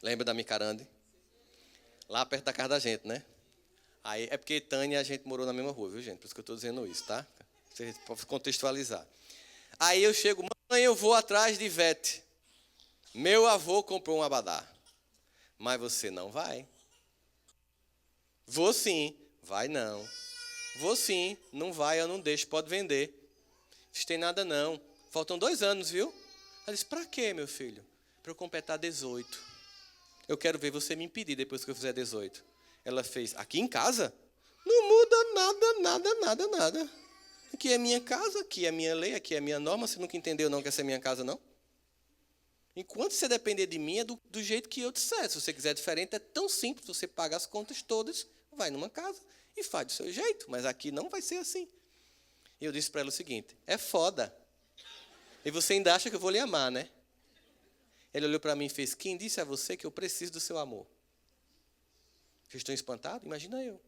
Lembra da Micarande? Lá perto da casa da gente, né? Aí, é porque Tânia e a gente morou na mesma rua, viu, gente? Por isso que eu estou dizendo isso, tá? Você pode contextualizar. Aí eu chego, mãe, eu vou atrás de Ivete. Meu avô comprou um abadá, mas você não vai. Vou sim, vai não. Vou sim, não vai, eu não deixo, pode vender. Não tem nada não. Faltam 2 anos, viu? Ela disse, pra quê, meu filho? Para eu completar 18. Eu quero ver você me impedir depois que eu fizer 18. Ela fez, aqui em casa? Não muda nada, nada, nada, nada. Aqui é minha casa, aqui é minha lei, aqui é minha norma. Você nunca entendeu não que essa é minha casa, não? Enquanto você depender de mim, é do jeito que eu disser. Se você quiser diferente, é tão simples. Você paga as contas todas, vai numa casa e faz do seu jeito. Mas aqui não vai ser assim. E eu disse para ela o seguinte, é foda. E você ainda acha que eu vou lhe amar, né? Ele olhou para mim e fez, quem disse a você que eu preciso do seu amor? Vocês estão espantados? Imagina eu.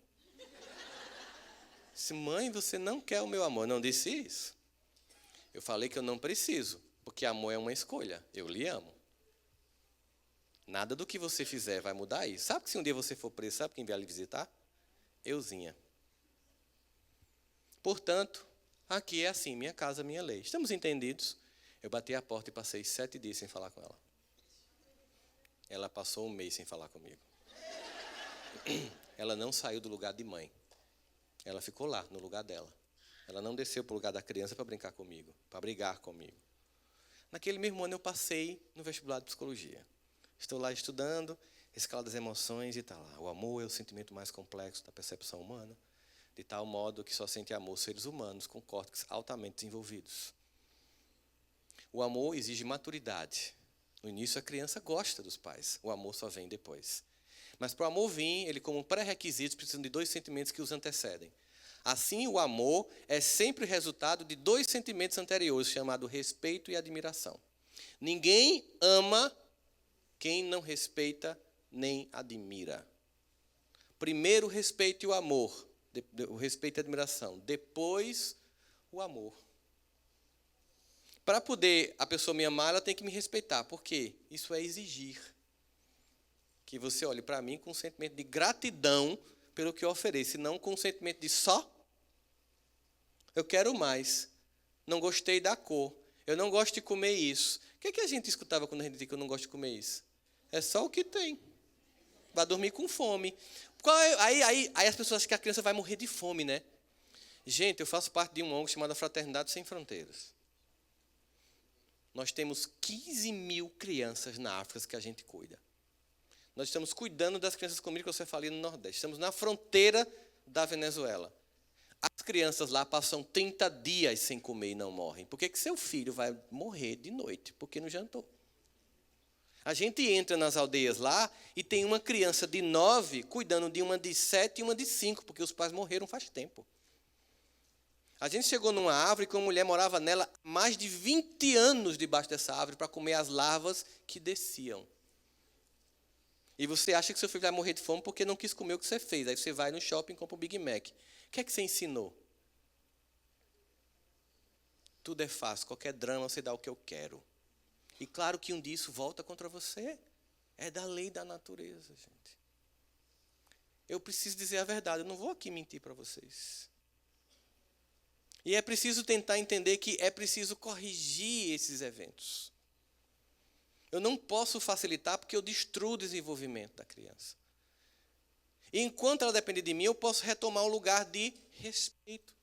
Disse, mãe, você não quer o meu amor. Não disse isso. Eu falei que eu não preciso, porque amor é uma escolha. Eu lhe amo. Nada do que você fizer vai mudar isso. Sabe que se um dia você for preso, sabe quem vai lhe visitar? Euzinha. Portanto, aqui é assim, minha casa, minha lei. Estamos entendidos? Eu bati a porta e passei 7 dias sem falar com ela. Ela passou 1 mês sem falar comigo. Ela não saiu do lugar de mãe. Ela ficou lá, no lugar dela. Ela não desceu para o lugar da criança para brincar comigo, para brigar comigo. Naquele mesmo ano eu passei no vestibular de psicologia. Estou lá estudando, escala das emoções e está lá. O amor é o sentimento mais complexo da percepção humana, de tal modo que só sente amor seres humanos com córtex altamente desenvolvidos. O amor exige maturidade. No início a criança gosta dos pais, o amor só vem depois. Mas para o amor vir, ele como pré-requisito precisa de 2 sentimentos que os antecedem. Assim, o amor é sempre resultado de 2 sentimentos anteriores, chamados respeito e admiração. Ninguém ama quem não respeita nem admira. Primeiro o respeito e o amor, o respeito e a admiração. Depois, o amor. Para poder a pessoa me amar, ela tem que me respeitar. Por quê? Isso é exigir que você olhe para mim com um sentimento de gratidão pelo que eu ofereço, e não com um sentimento de só. Eu quero mais. Não gostei da cor. Eu não gosto de comer isso. O que é que a gente escutava quando a gente dizia que eu não gosto de comer isso? É só o que tem. Vai dormir com fome. Aí as pessoas acham que a criança vai morrer de fome, né? Gente, eu faço parte de uma ONG chamada Fraternidade Sem Fronteiras. Nós temos 15 mil crianças na África que a gente cuida. Nós estamos cuidando das crianças com microcefalia no Nordeste. Estamos na fronteira da Venezuela. As crianças lá passam 30 dias sem comer e não morrem. Por que seu filho vai morrer de noite? Porque não jantou. A gente entra nas aldeias lá e tem uma criança de 9 cuidando de uma de 7 e uma de 5, porque os pais morreram faz tempo. A gente chegou numa árvore que uma mulher morava nela há mais de 20 anos debaixo dessa árvore para comer as larvas que desciam. E você acha que seu filho vai morrer de fome porque não quis comer o que você fez. Aí você vai no shopping e compra um Big Mac. O que é que você ensinou? Tudo é fácil, qualquer drama você dá o que eu quero. E claro que um dia isso volta contra você. É da lei da natureza, gente. Eu preciso dizer a verdade, eu não vou aqui mentir para vocês. E é preciso tentar entender que é preciso corrigir esses eventos. Eu não posso facilitar porque eu destruo o desenvolvimento da criança. E enquanto ela depende de mim, eu posso retomar o lugar de respeito.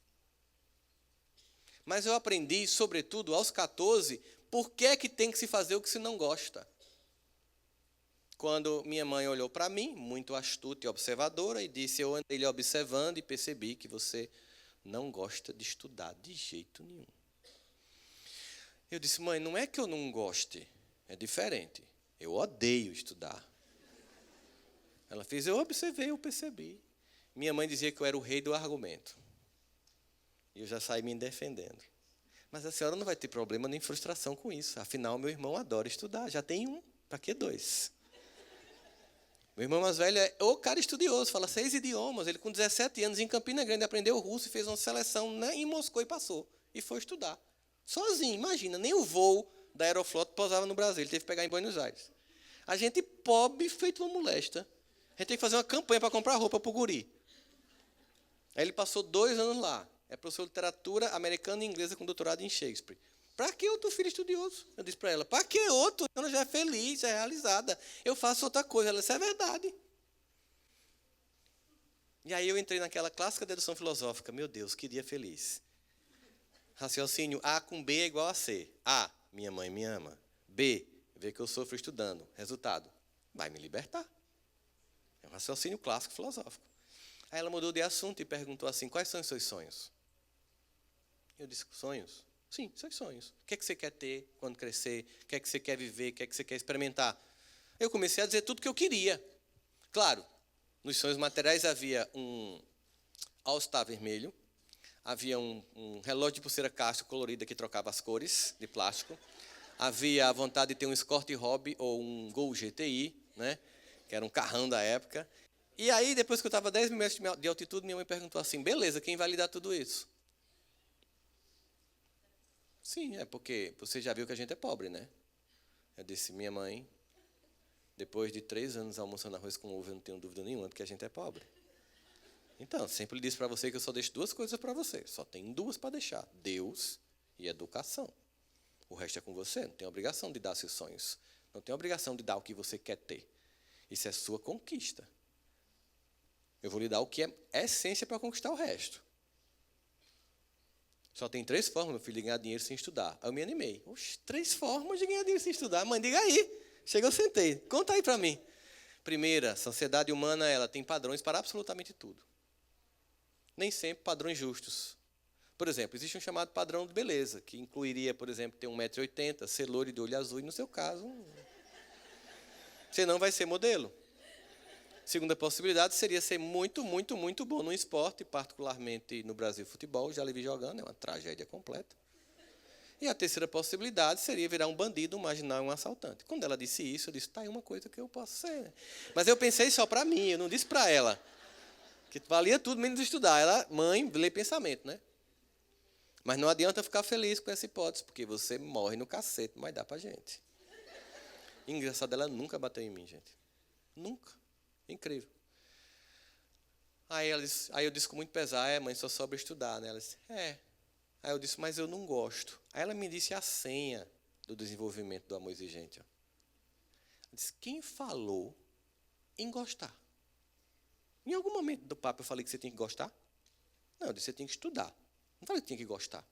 Mas eu aprendi, sobretudo aos 14, por que é que tem que se fazer o que se não gosta. Quando minha mãe olhou para mim, muito astuta e observadora, e disse, eu andei lhe observando e percebi que você não gosta de estudar de jeito nenhum. Eu disse, mãe, não é que eu não goste. É diferente. Eu odeio estudar. Ela fez, eu observei, eu percebi. Minha mãe dizia que eu era o rei do argumento. E eu já saí me defendendo. Mas a senhora não vai ter problema nem frustração com isso. Afinal, meu irmão adora estudar. Já tem um, para que 2? Meu irmão mais velho é o cara estudioso, fala 6 idiomas. Ele com 17 anos em Campina Grande aprendeu russo e fez uma seleção em Moscou e passou. E foi estudar. Sozinho, imagina, nem o voo da Aeroflot pousava no Brasil, ele teve que pegar em Buenos Aires. A gente pobre, feito uma molesta. A gente tem que fazer uma campanha para comprar roupa para o guri. Aí ele passou 2 anos lá. É professor de literatura americana e inglesa com doutorado em Shakespeare. para que outro filho estudioso? Eu disse para ela, para que outro? Ela já é feliz, já é realizada. Eu faço outra coisa. Ela disse, é verdade. E aí eu entrei naquela clássica dedução filosófica. Meu Deus, que dia feliz. Raciocínio A com B é igual a C. A, minha mãe me ama. B, vê que eu sofro estudando. Resultado, vai me libertar. É um raciocínio clássico filosófico. Aí ela mudou de assunto e perguntou assim, quais são os seus sonhos? Eu disse, sonhos? Sim, seus sonhos. O que é que você quer ter quando crescer? O que é que você quer viver? O que é que você quer experimentar? Eu comecei a dizer tudo o que eu queria. Claro, nos sonhos materiais havia um All-Star vermelho, havia um relógio de pulseira Casio colorida que trocava as cores de plástico, havia a vontade de ter um Escort Hobby ou um Gol GTI, né, que era um carrão da época. E aí, depois que eu estava a 10 mil metros de altitude, minha mãe perguntou assim, beleza, quem vai lhe dar tudo isso? Sim, é porque você já viu que a gente é pobre, né? Eu disse, minha mãe, depois de 3 anos almoçando arroz com ovo, eu não tenho dúvida nenhuma de que a gente é pobre. Então, sempre disse para você que eu só deixo 2 coisas para você. Só tem 2 para deixar, Deus e educação. O resto é com você, não tem obrigação de dar seus sonhos. Não tem obrigação de dar o que você quer ter. Isso é sua conquista. Eu vou lhe dar o que é essência para conquistar o resto. Só tem 3 formas, meu filho, de ganhar dinheiro sem estudar. Aí eu me animei. Oxe, 3 formas de ganhar dinheiro sem estudar. Mãe, diga aí. Chega, eu sentei. Conta aí para mim. Primeira, a sociedade humana ela tem padrões para absolutamente tudo. Nem sempre padrões justos. Por exemplo, existe um chamado padrão de beleza, que incluiria, por exemplo, ter 1,80 m, ser loiro e de olho azul, e no seu caso, você não vai ser modelo. Segunda possibilidade seria ser muito, muito, muito bom no esporte, particularmente no Brasil futebol, já lhe vi jogando, é uma tragédia completa. E a terceira possibilidade seria virar um bandido, um marginal, um assaltante. Quando ela disse isso, eu disse, tá aí uma coisa que eu posso ser. Mas eu pensei só para mim, eu não disse para ela, que valia tudo menos estudar. Ela, mãe, lê pensamento, né? Mas não adianta ficar feliz com essa hipótese, porque você morre no cacete, mas dá pra gente. Engraçado, ela nunca bateu em mim, gente. Nunca. Incrível. Aí eu disse com muito pesar, mãe, só sobra estudar, né? Ela disse, é. Aí eu disse, mas eu não gosto. Aí ela me disse a senha do desenvolvimento do amor exigente. Ó. Ela disse, quem falou em gostar? Em algum momento do papo eu falei que você tem que gostar? Não, eu disse, você tem que estudar. Não falei que tinha que gostar.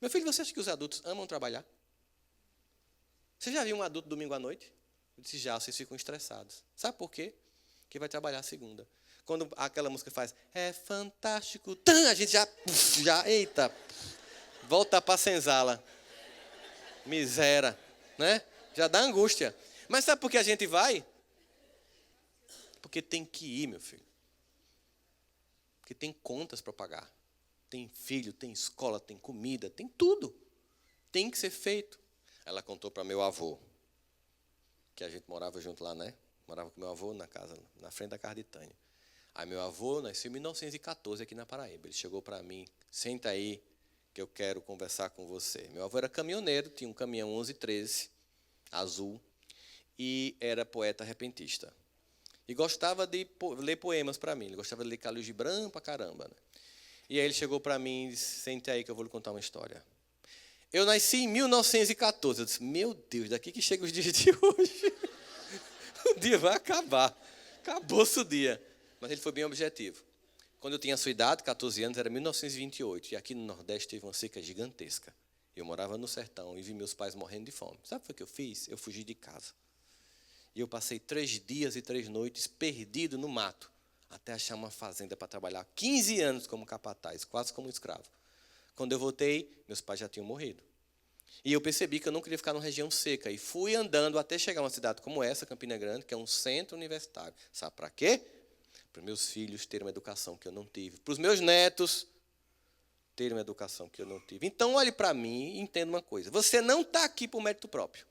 Meu filho, você acha que os adultos amam trabalhar? Você já viu um adulto domingo à noite? Eu disse, já, vocês ficam estressados. Sabe por quê? Porque vai trabalhar segunda. Quando aquela música faz, é fantástico, a gente já eita, volta para a senzala. Miséria, né? Já dá angústia. Mas sabe por que a gente vai? Porque tem que ir, meu filho. Porque tem contas para pagar. Tem filho, tem escola, tem comida, tem tudo. Tem que ser feito. Ela contou para meu avô, que a gente morava junto lá, né? Morava com meu avô na casa, na frente da casa de Tânia. Aí meu avô nasceu em 1914 aqui na Paraíba. Ele chegou para mim, senta aí, que eu quero conversar com você. Meu avô era caminhoneiro, tinha um caminhão 1113, azul, e era poeta repentista. E gostava de ler poemas para mim. Ele gostava de ler Khalil Gibran pra caramba, né? E aí ele chegou para mim e disse, sente aí que eu vou lhe contar uma história. Eu nasci em 1914. Eu disse, meu Deus, daqui que chega os dias de hoje. O dia vai acabar. Acabou-se o dia. Mas ele foi bem objetivo. Quando eu tinha a sua idade, 14 anos, era 1928. E aqui no Nordeste teve uma seca gigantesca. Eu morava no sertão e vi meus pais morrendo de fome. Sabe o que eu fiz? Eu fugi de casa. E eu passei 3 dias e 3 noites perdido no mato, até achar uma fazenda para trabalhar 15 anos como capataz, quase como escravo. Quando eu voltei, meus pais já tinham morrido. E eu percebi que eu não queria ficar numa região seca. E fui andando até chegar a uma cidade como essa, Campina Grande, que é um centro universitário. Sabe para quê? Para os meus filhos terem uma educação que eu não tive. Para os meus netos terem uma educação que eu não tive. Então, olhe para mim e entenda uma coisa. Você não está aqui por mérito próprio.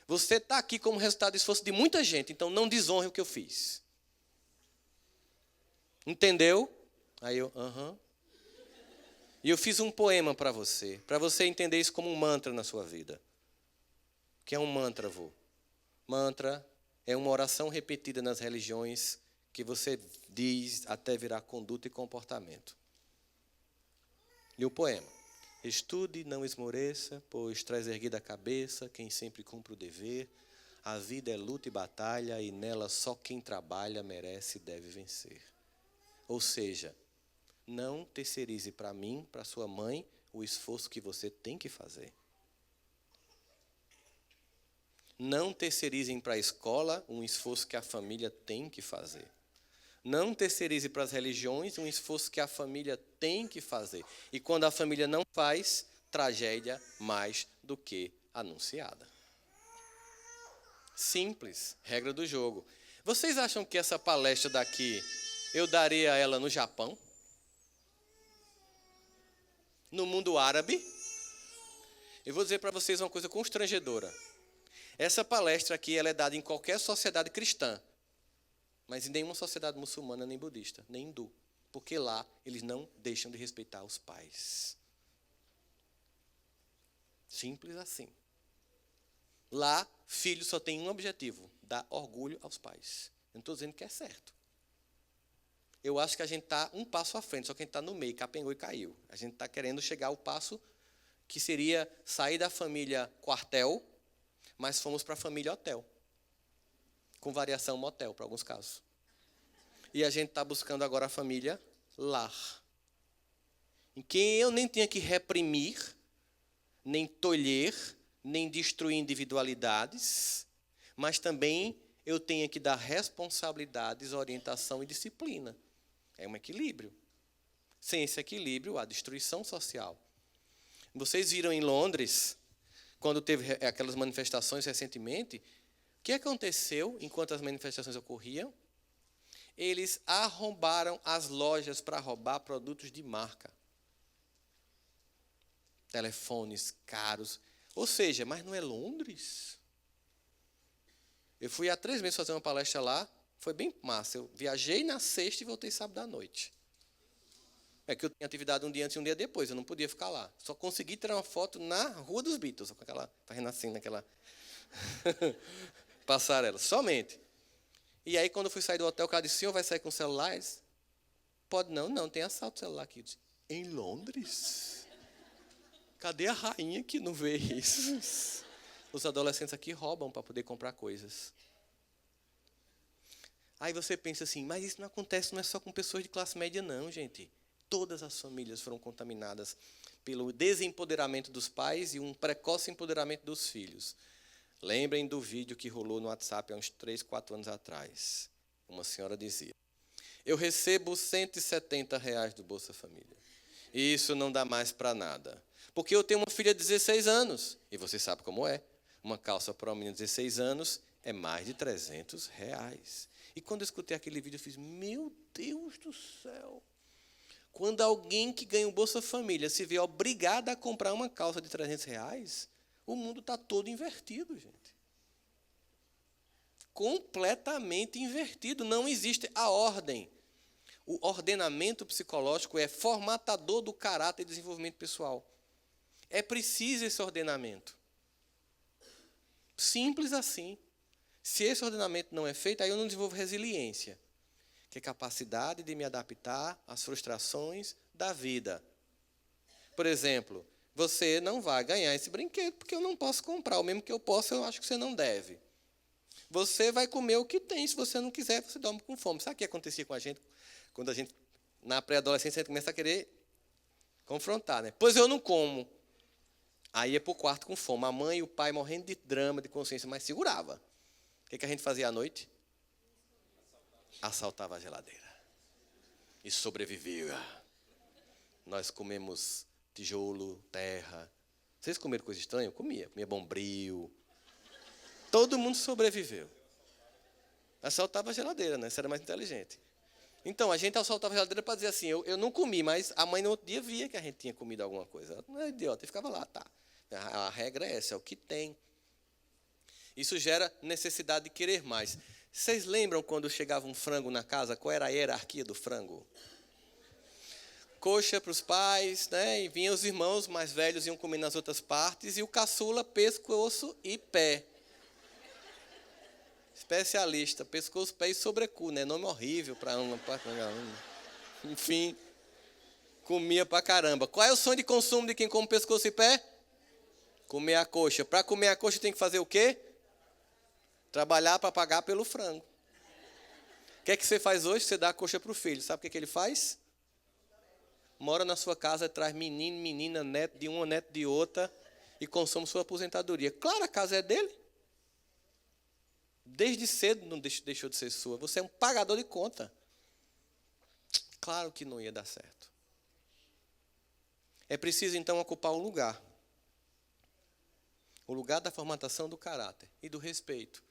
Você está aqui como resultado do esforço de muita gente. Então, não desonre o que eu fiz. Entendeu? Aí eu, E eu fiz um poema para você entender isso como um mantra na sua vida. O que é um mantra, vô? Mantra é uma oração repetida nas religiões que você diz até virar conduta e comportamento. E o poema? Estude, não esmoreça, pois traz erguida a cabeça quem sempre cumpre o dever. A vida é luta e batalha, e nela só quem trabalha merece e deve vencer. Ou seja, não terceirize para mim, para sua mãe, o esforço que você tem que fazer. Não terceirizem para a escola um esforço que a família tem que fazer. Não terceirize para as religiões um esforço que a família tem que fazer. E quando a família não faz, tragédia mais do que anunciada. Simples, regra do jogo. Vocês acham que essa palestra daqui, eu daria ela no Japão? No mundo árabe? Eu vou dizer para vocês uma coisa constrangedora. Essa palestra aqui ela é dada em qualquer sociedade cristã, mas em nenhuma sociedade muçulmana, nem budista, nem hindu. Porque lá eles não deixam de respeitar os pais. Simples assim. Lá, filho só tem um objetivo: dar orgulho aos pais. Eu não estou dizendo que é certo. Eu acho que a gente está um passo à frente, só que a gente está no meio, capengou e caiu. A gente está querendo chegar ao passo que seria sair da família quartel, mas fomos para a família hotel. Com variação motel, para alguns casos. E a gente está buscando agora a família lar. Em quem eu nem tenha que reprimir, nem tolher, nem destruir individualidades, mas também eu tenho que dar responsabilidades, orientação e disciplina. É um equilíbrio. Sem esse equilíbrio, há destruição social. Vocês viram em Londres, quando teve aquelas manifestações recentemente, o que aconteceu enquanto as manifestações ocorriam? Eles arrombaram as lojas para roubar produtos de marca. Telefones caros. Ou seja, mas não é Londres? Eu fui há 3 meses fazer uma palestra lá, foi bem massa. Eu viajei na sexta e voltei sábado à noite. É que eu tinha atividade um dia antes e um dia depois, eu não podia ficar lá. Só consegui tirar uma foto na Rua dos Beatles, com aquela, fazendo assim, naquela passarela, somente. E aí, quando eu fui sair do hotel, o cara disse: "O senhor vai sair com celulares?" "Pode não, não, tem assalto de celular aqui." Eu disse: "Em Londres? Cadê a rainha que não vê isso?" Os adolescentes aqui roubam para poder comprar coisas. Aí você pensa assim, mas isso não acontece, não é só com pessoas de classe média não, gente. Todas as famílias foram contaminadas pelo desempoderamento dos pais e um precoce empoderamento dos filhos. Lembrem do vídeo que rolou no WhatsApp há uns 3, 4 anos atrás. Uma senhora dizia: "Eu recebo R$ 170 do Bolsa Família. E isso não dá mais para nada. Porque eu tenho uma filha de 16 anos. E você sabe como é. Uma calça para uma menina de 16 anos é mais de R$ 300. E quando eu escutei aquele vídeo, eu fiz: meu Deus do céu. Quando alguém que ganha o Bolsa Família se vê obrigado a comprar uma calça de R$ 300, o mundo está todo invertido, gente. Completamente invertido. Não existe a ordem. O ordenamento psicológico é formatador do caráter e desenvolvimento pessoal. É preciso esse ordenamento. Simples assim. Se esse ordenamento não é feito, aí eu não desenvolvo resiliência, que é capacidade de me adaptar às frustrações da vida. Por exemplo, você não vai ganhar esse brinquedo porque eu não posso comprar. O mesmo que eu posso, eu acho que você não deve. Você vai comer o que tem. Se você não quiser, você dorme com fome. Sabe o que acontecia com a gente? Quando a gente, na pré-adolescência, a gente começa a querer confrontar, né? Pois eu não como. Aí ia para o quarto com fome. A mãe e o pai morrendo de drama, de consciência, mas segurava. O que a gente fazia à noite? Assaltava a geladeira. E sobrevivia. Nós comemos tijolo, terra. Vocês comeram coisa estranha? Eu comia. Comia bombril. Todo mundo sobreviveu. Assaltava a geladeira, né? Isso era mais inteligente. Então, a gente assaltava a geladeira para dizer assim: eu não comi, mas a mãe no outro dia via que a gente tinha comido alguma coisa. Ela não é idiota, e ficava lá, tá. A regra é essa, é o que tem. Isso gera necessidade de querer mais. Vocês lembram quando chegava um frango na casa? Qual era a hierarquia do frango? Coxa para os pais, né? E vinham os irmãos mais velhos, iam comer nas outras partes, e o caçula, pescoço e pé. Especialista, pescoço, pé e sobrecu, né? Nome horrível para uma. Enfim. Comia pra caramba. Qual é o sonho de consumo de quem come pescoço e pé? Comer a coxa. Para comer a coxa tem que fazer o quê? Trabalhar para pagar pelo frango. O que é que você faz hoje? Você dá a coxa para o filho. Sabe o que é que ele faz? Mora na sua casa, traz menino, menina, neto de uma, neto de outra e consome sua aposentadoria. Claro, a casa é dele. Desde cedo não deixou de ser sua. Você é um pagador de conta. Claro que não ia dar certo. É preciso, então, ocupar o lugar. O lugar da formatação do caráter e do respeito.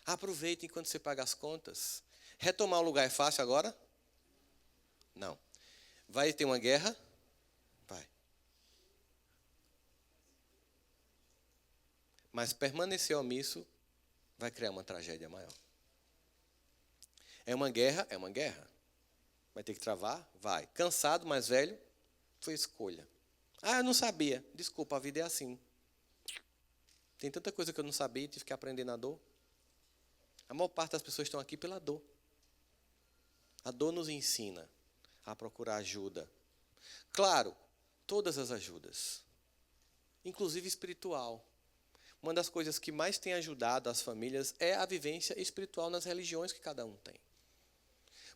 Aproveite enquanto você paga as contas. Retomar o lugar é fácil agora? Não. Vai ter uma guerra? Vai. Mas permanecer omisso vai criar uma tragédia maior. É uma guerra? É uma guerra. Vai ter que travar? Vai. Cansado, mais velho? Foi escolha. Ah, eu não sabia. Desculpa, a vida é assim. Tem tanta coisa que eu não sabia, tive que aprender na dor. A maior parte das pessoas estão aqui pela dor. A dor nos ensina a procurar ajuda. Claro, todas as ajudas, inclusive espiritual. Uma das coisas que mais tem ajudado as famílias é a vivência espiritual nas religiões que cada um tem.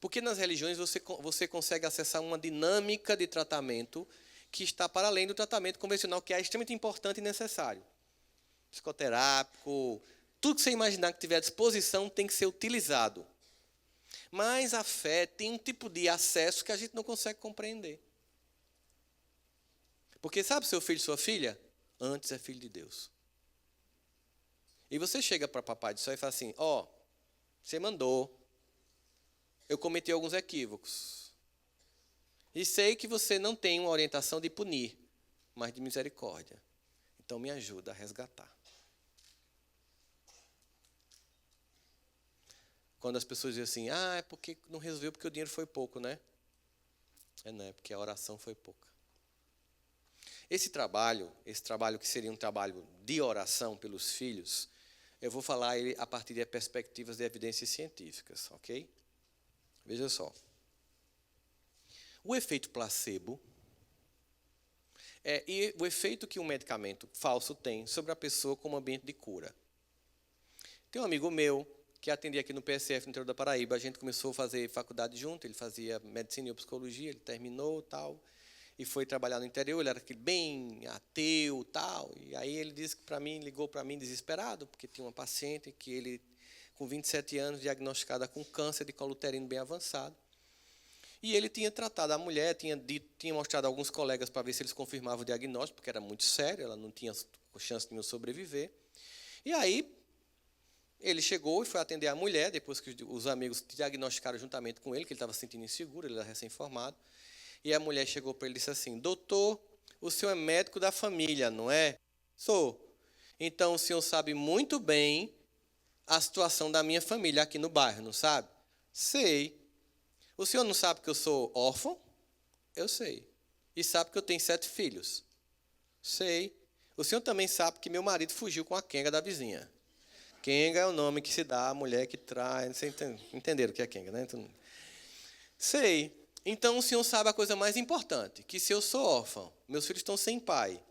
Porque nas religiões você consegue acessar uma dinâmica de tratamento que está para além do tratamento convencional, que é extremamente importante e necessário. Psicoterápico, tudo que você imaginar que tiver à disposição tem que ser utilizado. Mas a fé tem um tipo de acesso que a gente não consegue compreender. Porque sabe seu filho e sua filha? Antes é filho de Deus. E você chega para papai do céu e fala assim, ó, você mandou, eu cometi alguns equívocos. E sei que você não tem uma orientação de punir, mas de misericórdia. Então me ajuda a resgatar. Quando as pessoas dizem assim, é porque não resolveu porque o dinheiro foi pouco, né? Não, é porque a oração foi pouca. Esse trabalho que seria um trabalho de oração pelos filhos, eu vou falar ele a partir de perspectivas de evidências científicas, ok? Veja só. O efeito placebo e o efeito que um medicamento falso tem sobre a pessoa como ambiente de cura. Tem um amigo meu que atendia aqui no PSF, no interior da Paraíba. A gente começou a fazer faculdade junto, ele fazia medicina e psicologia, ele terminou tal, e foi trabalhar no interior, ele era aquele bem ateu tal. E aí ele disse que ligou para mim desesperado, porque tinha uma paciente que ele, com 27 anos, diagnosticada com câncer de colo uterino bem avançado. E ele tinha tratado a mulher, tinha mostrado a alguns colegas para ver se eles confirmavam o diagnóstico, porque era muito sério, ela não tinha chance de sobreviver. E aí, ele chegou e foi atender a mulher, depois que os amigos diagnosticaram juntamente com ele, que ele estava se sentindo inseguro, ele era recém-formado. E a mulher chegou para ele e disse assim, doutor, o senhor é médico da família, não é? Sou. Então, o senhor sabe muito bem a situação da minha família aqui no bairro, não sabe? Sei. O senhor não sabe que eu sou órfão? Eu sei. E sabe que eu tenho 7 filhos? Sei. O senhor também sabe que meu marido fugiu com a quenga da vizinha. Quenga é o nome que se dá à mulher que trai. Vocês entenderam o que é quenga, né? Sei. Então o senhor sabe a coisa mais importante, que se eu sou órfão, meus filhos estão sem pai,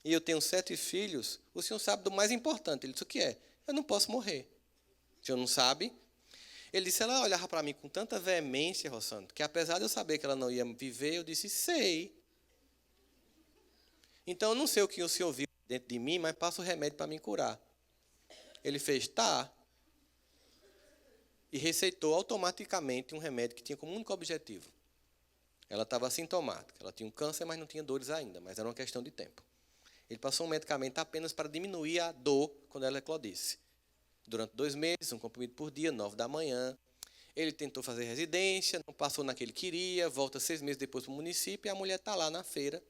e eu tenho 7 filhos, o senhor sabe do mais importante. Ele disse, o que é? Eu não posso morrer. O senhor não sabe? Ele disse, ela olhava para mim com tanta veemência, Rossandro, que apesar de eu saber que ela não ia viver, eu disse, sei. Então eu não sei o que o senhor viu dentro de mim, mas passa o remédio para me curar. Ele fez, tá. E receitou automaticamente um remédio que tinha como único objetivo. Ela estava assintomática, ela tinha um câncer, mas não tinha dores ainda, mas era uma questão de tempo. Ele passou um medicamento apenas para diminuir a dor quando ela eclodisse. Durante 2 meses, um comprimido por dia, 9 da manhã. Ele tentou fazer residência, não passou na que ele queria, volta 6 meses depois para o município, e a mulher está lá na feira,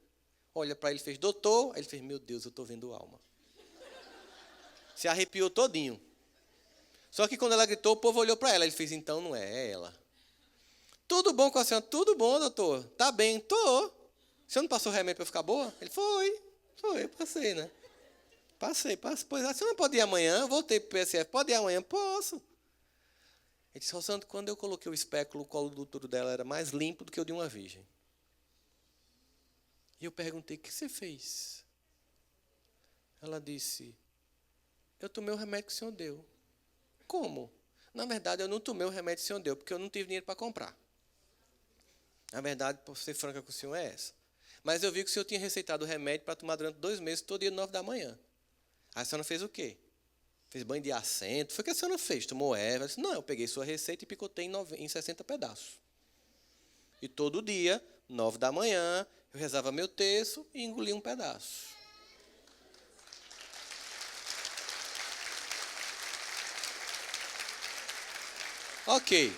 olha para ele e fez, doutor, aí ele fez, meu Deus, eu estou vendo alma. Se arrepiou todinho. Só que quando ela gritou, o povo olhou para ela, ele fez, então não é ela. Tudo bom com a senhora? Tudo bom, doutor. Tá bem? Tô. O senhor não passou remédio para ficar boa? Ele foi, passei, né? Passei. Pois a senhora pode ir amanhã? Eu voltei para o PSF. Pode ir amanhã? Posso. Ele disse, Rossandro, quando eu coloquei o espéculo, o colo do útero dela era mais limpo do que o de uma virgem. E eu perguntei, o que você fez? Ela disse, eu tomei o remédio que o senhor deu. Como? Na verdade, eu não tomei o remédio que o senhor deu, porque eu não tive dinheiro para comprar. A verdade, para ser franca com o senhor, é essa. Mas eu vi que o senhor tinha receitado o remédio para tomar durante 2 meses, todo dia 9 da manhã. Aí a senhora fez o quê? Fez banho de assento? Foi o que a senhora fez? Tomou erva? Eu disse, não, eu peguei sua receita e picotei em 60 pedaços. E todo dia, 9 da manhã, eu rezava meu terço e engolia um pedaço. Ok.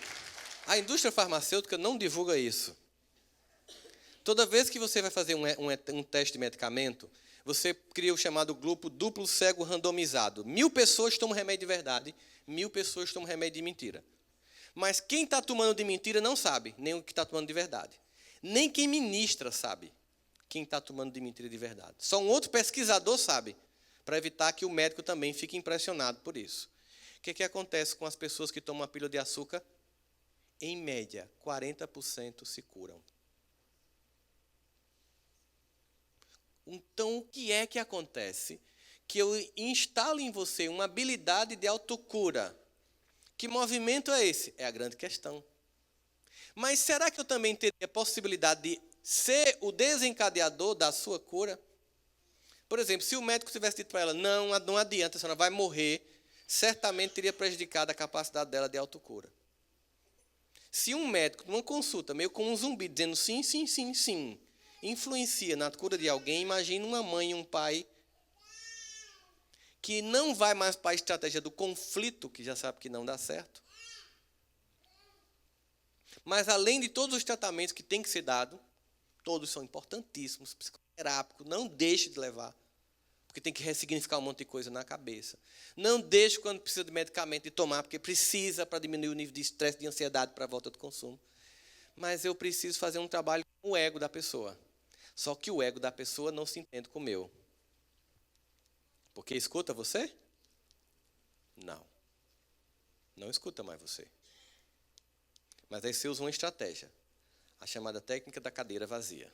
A indústria farmacêutica não divulga isso. Toda vez que você vai fazer um teste de medicamento, você cria o chamado grupo duplo cego randomizado. 1000 pessoas tomam remédio de verdade, 1000 pessoas tomam remédio de mentira. Mas quem está tomando de mentira não sabe, nem o que está tomando de verdade. Nem quem ministra sabe quem está tomando de mentira de verdade. Só um outro pesquisador sabe, para evitar que o médico também fique impressionado por isso. O que acontece com as pessoas que tomam uma pílula de açúcar? Em média, 40% se curam. Então, o que é que acontece? Que eu instalo em você uma habilidade de autocura. Que movimento é esse? É a grande questão. Mas será que eu também teria a possibilidade de ser o desencadeador da sua cura? Por exemplo, se o médico tivesse dito para ela, não adianta, a senhora vai morrer, certamente teria prejudicado a capacidade dela de autocura. Se um médico, numa consulta, meio como um zumbi, dizendo sim, sim, sim, sim, influencia na cura de alguém, imagine uma mãe e um pai que não vai mais para a estratégia do conflito, que já sabe que não dá certo. Mas além de todos os tratamentos que tem que ser dado, todos são importantíssimos, psicoterápicos, não deixe de levar, porque tem que ressignificar um monte de coisa na cabeça. Não deixe quando precisa de medicamento de tomar, porque precisa para diminuir o nível de estresse, de ansiedade para a volta do consumo. Mas eu preciso fazer um trabalho com o ego da pessoa. Só que o ego da pessoa não se entende com o meu. Porque escuta você? Não. Não escuta mais você. Mas aí você usa uma estratégia. A chamada técnica da cadeira vazia.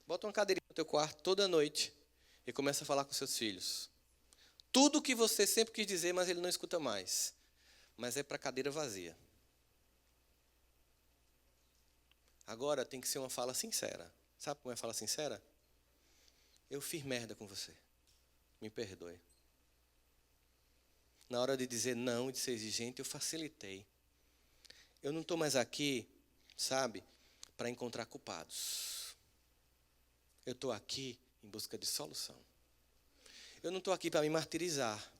Bota uma cadeirinha no teu quarto toda noite e começa a falar com seus filhos. Tudo o que você sempre quis dizer, mas ele não escuta mais. Mas é para a cadeira vazia. Agora tem que ser uma fala sincera. Sabe como é fala sincera? Eu fiz merda com você. Me perdoe. Na hora de dizer não e de ser exigente, eu facilitei. Eu não estou mais aqui, sabe, para encontrar culpados. Eu estou aqui em busca de solução. Eu não estou aqui para me martirizar.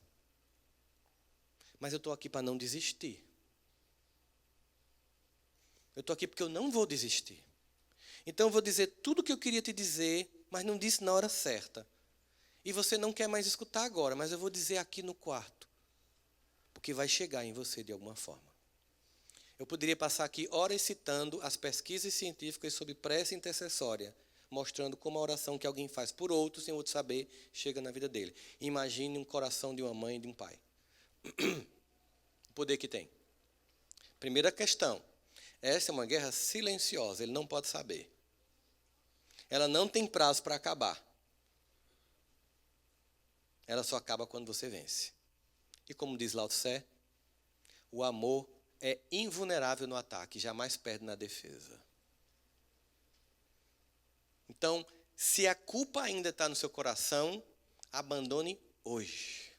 Mas eu estou aqui para não desistir. Eu estou aqui porque eu não vou desistir. Então eu vou dizer tudo o que eu queria te dizer, mas não disse na hora certa. E você não quer mais escutar agora, mas eu vou dizer aqui no quarto. Porque vai chegar em você de alguma forma. Eu poderia passar aqui horas citando as pesquisas científicas sobre prece intercessória, mostrando como a oração que alguém faz por outro, sem outro saber, chega na vida dele. Imagine um coração de uma mãe e de um pai. O poder que tem. Primeira questão. Essa é uma guerra silenciosa, ele não pode saber. Ela não tem prazo para acabar. Ela só acaba quando você vence. E como diz Lao Tse, o amor é invulnerável no ataque, jamais perde na defesa. Então, se a culpa ainda está no seu coração, abandone hoje.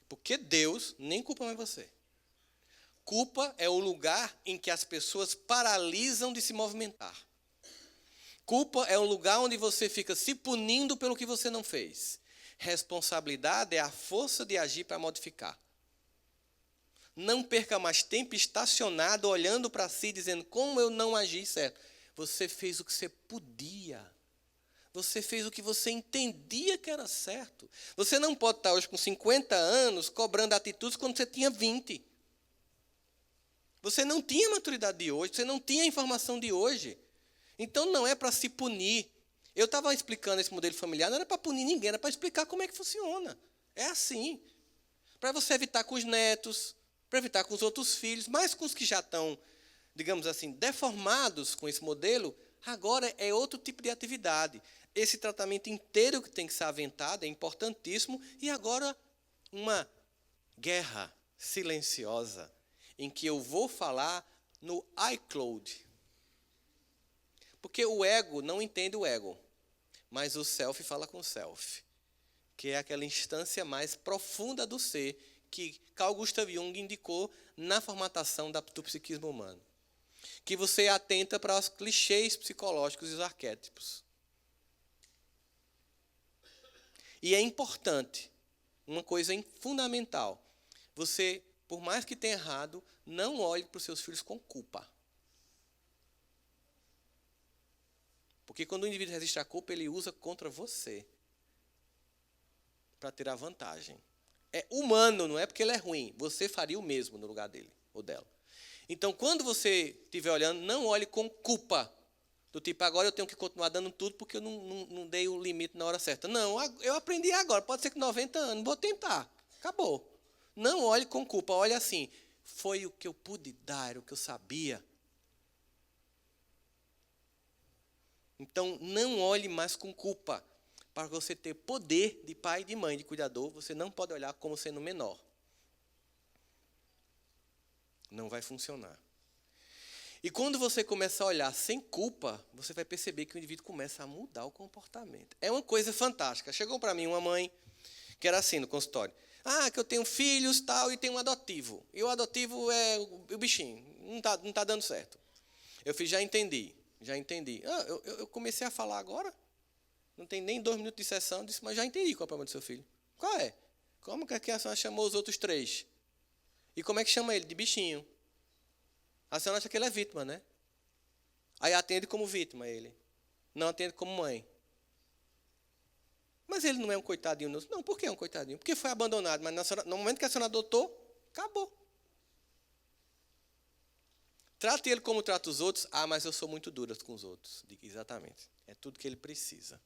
Porque Deus nem culpa mais você. Culpa é o lugar em que as pessoas paralisam de se movimentar. Culpa é um lugar onde você fica se punindo pelo que você não fez. Responsabilidade é a força de agir para modificar. Não perca mais tempo estacionado, olhando para si, dizendo como eu não agi certo. Você fez o que você podia. Você fez o que você entendia que era certo. Você não pode estar hoje com 50 anos cobrando atitudes quando você tinha 20. Você não tinha a maturidade de hoje, você não tinha a informação de hoje. Então não é para se punir. Eu estava explicando esse modelo familiar, não era para punir ninguém, era para explicar como é que funciona. É assim. Para você evitar com os netos, para evitar com os outros filhos, mas com os que já estão, digamos assim, deformados com esse modelo, Agora é outro tipo de atividade. Esse tratamento inteiro que tem que ser aventado é importantíssimo. E agora uma guerra silenciosa em que eu vou falar no iCloud. Porque o ego não entende o ego, mas o self fala com o self, que é aquela instância mais profunda do ser que Carl Gustav Jung indicou na formatação do psiquismo humano. Que você atenta para os clichês psicológicos e os arquétipos. E é importante, uma coisa fundamental, você, por mais que tenha errado, não olhe para os seus filhos com culpa. Porque quando o indivíduo resiste à culpa, ele usa contra você para ter a vantagem. É humano, não é porque ele é ruim. Você faria o mesmo no lugar dele ou dela. Então, quando você estiver olhando, não olhe com culpa. Do tipo, agora eu tenho que continuar dando tudo porque eu não dei o limite na hora certa. Não, eu aprendi agora. Pode ser que 90 anos, vou tentar. Acabou. Não olhe com culpa. Olhe assim, foi o que eu pude dar, era o que eu sabia. Então, não olhe mais com culpa. Para você ter poder de pai, de mãe, de cuidador, você não pode olhar como sendo menor. Não vai funcionar. E quando você começa a olhar sem culpa, você vai perceber que o indivíduo começa a mudar o comportamento. É uma coisa fantástica. Chegou para mim uma mãe, que era assim no consultório. Que eu tenho filhos tal, e tenho um adotivo. E o adotivo é o bichinho. Não tá dando certo. Eu fiz, já entendi. Eu comecei a falar agora. Não tem nem 2 minutos de sessão. Disse, mas já entendi qual é o problema do seu filho. Qual é? Como que a senhora chamou os outros 3? E como é que chama ele? De bichinho. A senhora acha que ele é vítima, né? Aí atende como vítima ele. Não atende como mãe. Mas ele não é um coitadinho. Não, por que é um coitadinho? Porque foi abandonado. Mas no momento que a senhora adotou, acabou. Trate ele como trata os outros. Mas eu sou muito dura com os outros. Digo, exatamente. É tudo que ele precisa.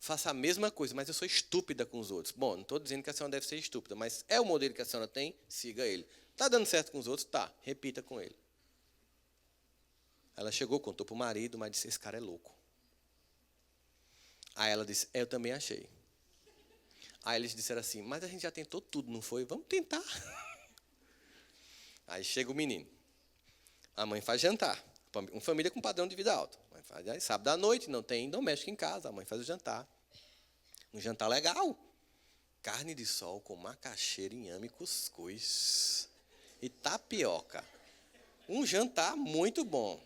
Faça a mesma coisa, mas eu sou estúpida com os outros. Bom, não estou dizendo que a senhora deve ser estúpida, mas é o modelo que a senhora tem, siga ele. Está dando certo com os outros? Tá, repita com ele. Ela chegou, contou para o marido, mas disse, esse cara é louco. Aí ela disse, eu também achei. Aí eles disseram assim, mas a gente já tentou tudo, não foi? Vamos tentar. Aí chega o menino. A mãe faz jantar. Uma família com padrão de vida alto. Aí, sábado à noite, não tem doméstico em casa. A mãe faz o jantar. Um jantar legal. Carne de sol com macaxeira, inhame, cuscuz e tapioca. Um jantar muito bom.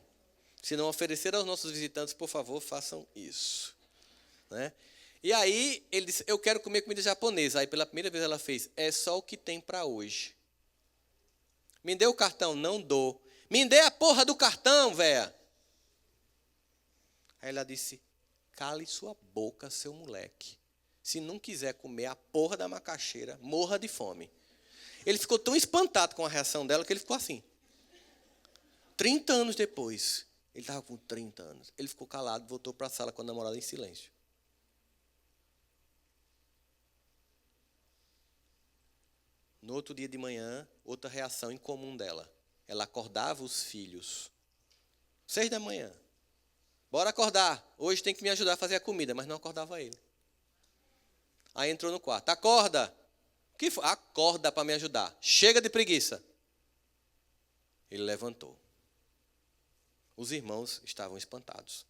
Se não oferecer aos nossos visitantes, por favor, façam isso. Né? E aí, ele disse, eu quero comer comida japonesa. Aí, pela primeira vez, ela fez, é só o que tem para hoje. Me dê o cartão? Não dou. Me dê a porra do cartão, véia. Aí ela disse, cale sua boca, seu moleque. Se não quiser comer a porra da macaxeira, morra de fome. Ele ficou tão espantado com a reação dela que ele ficou assim. 30 anos depois, ele estava com 30 anos, ele ficou calado, voltou para a sala com a namorada em silêncio. No outro dia de manhã, outra reação incomum dela. Ela acordava os filhos. 6 da manhã. Bora acordar. Hoje tem que me ajudar a fazer a comida, mas não acordava ele. Aí entrou no quarto. Acorda. O que foi? Acorda para me ajudar. Chega de preguiça. Ele levantou. Os irmãos estavam espantados.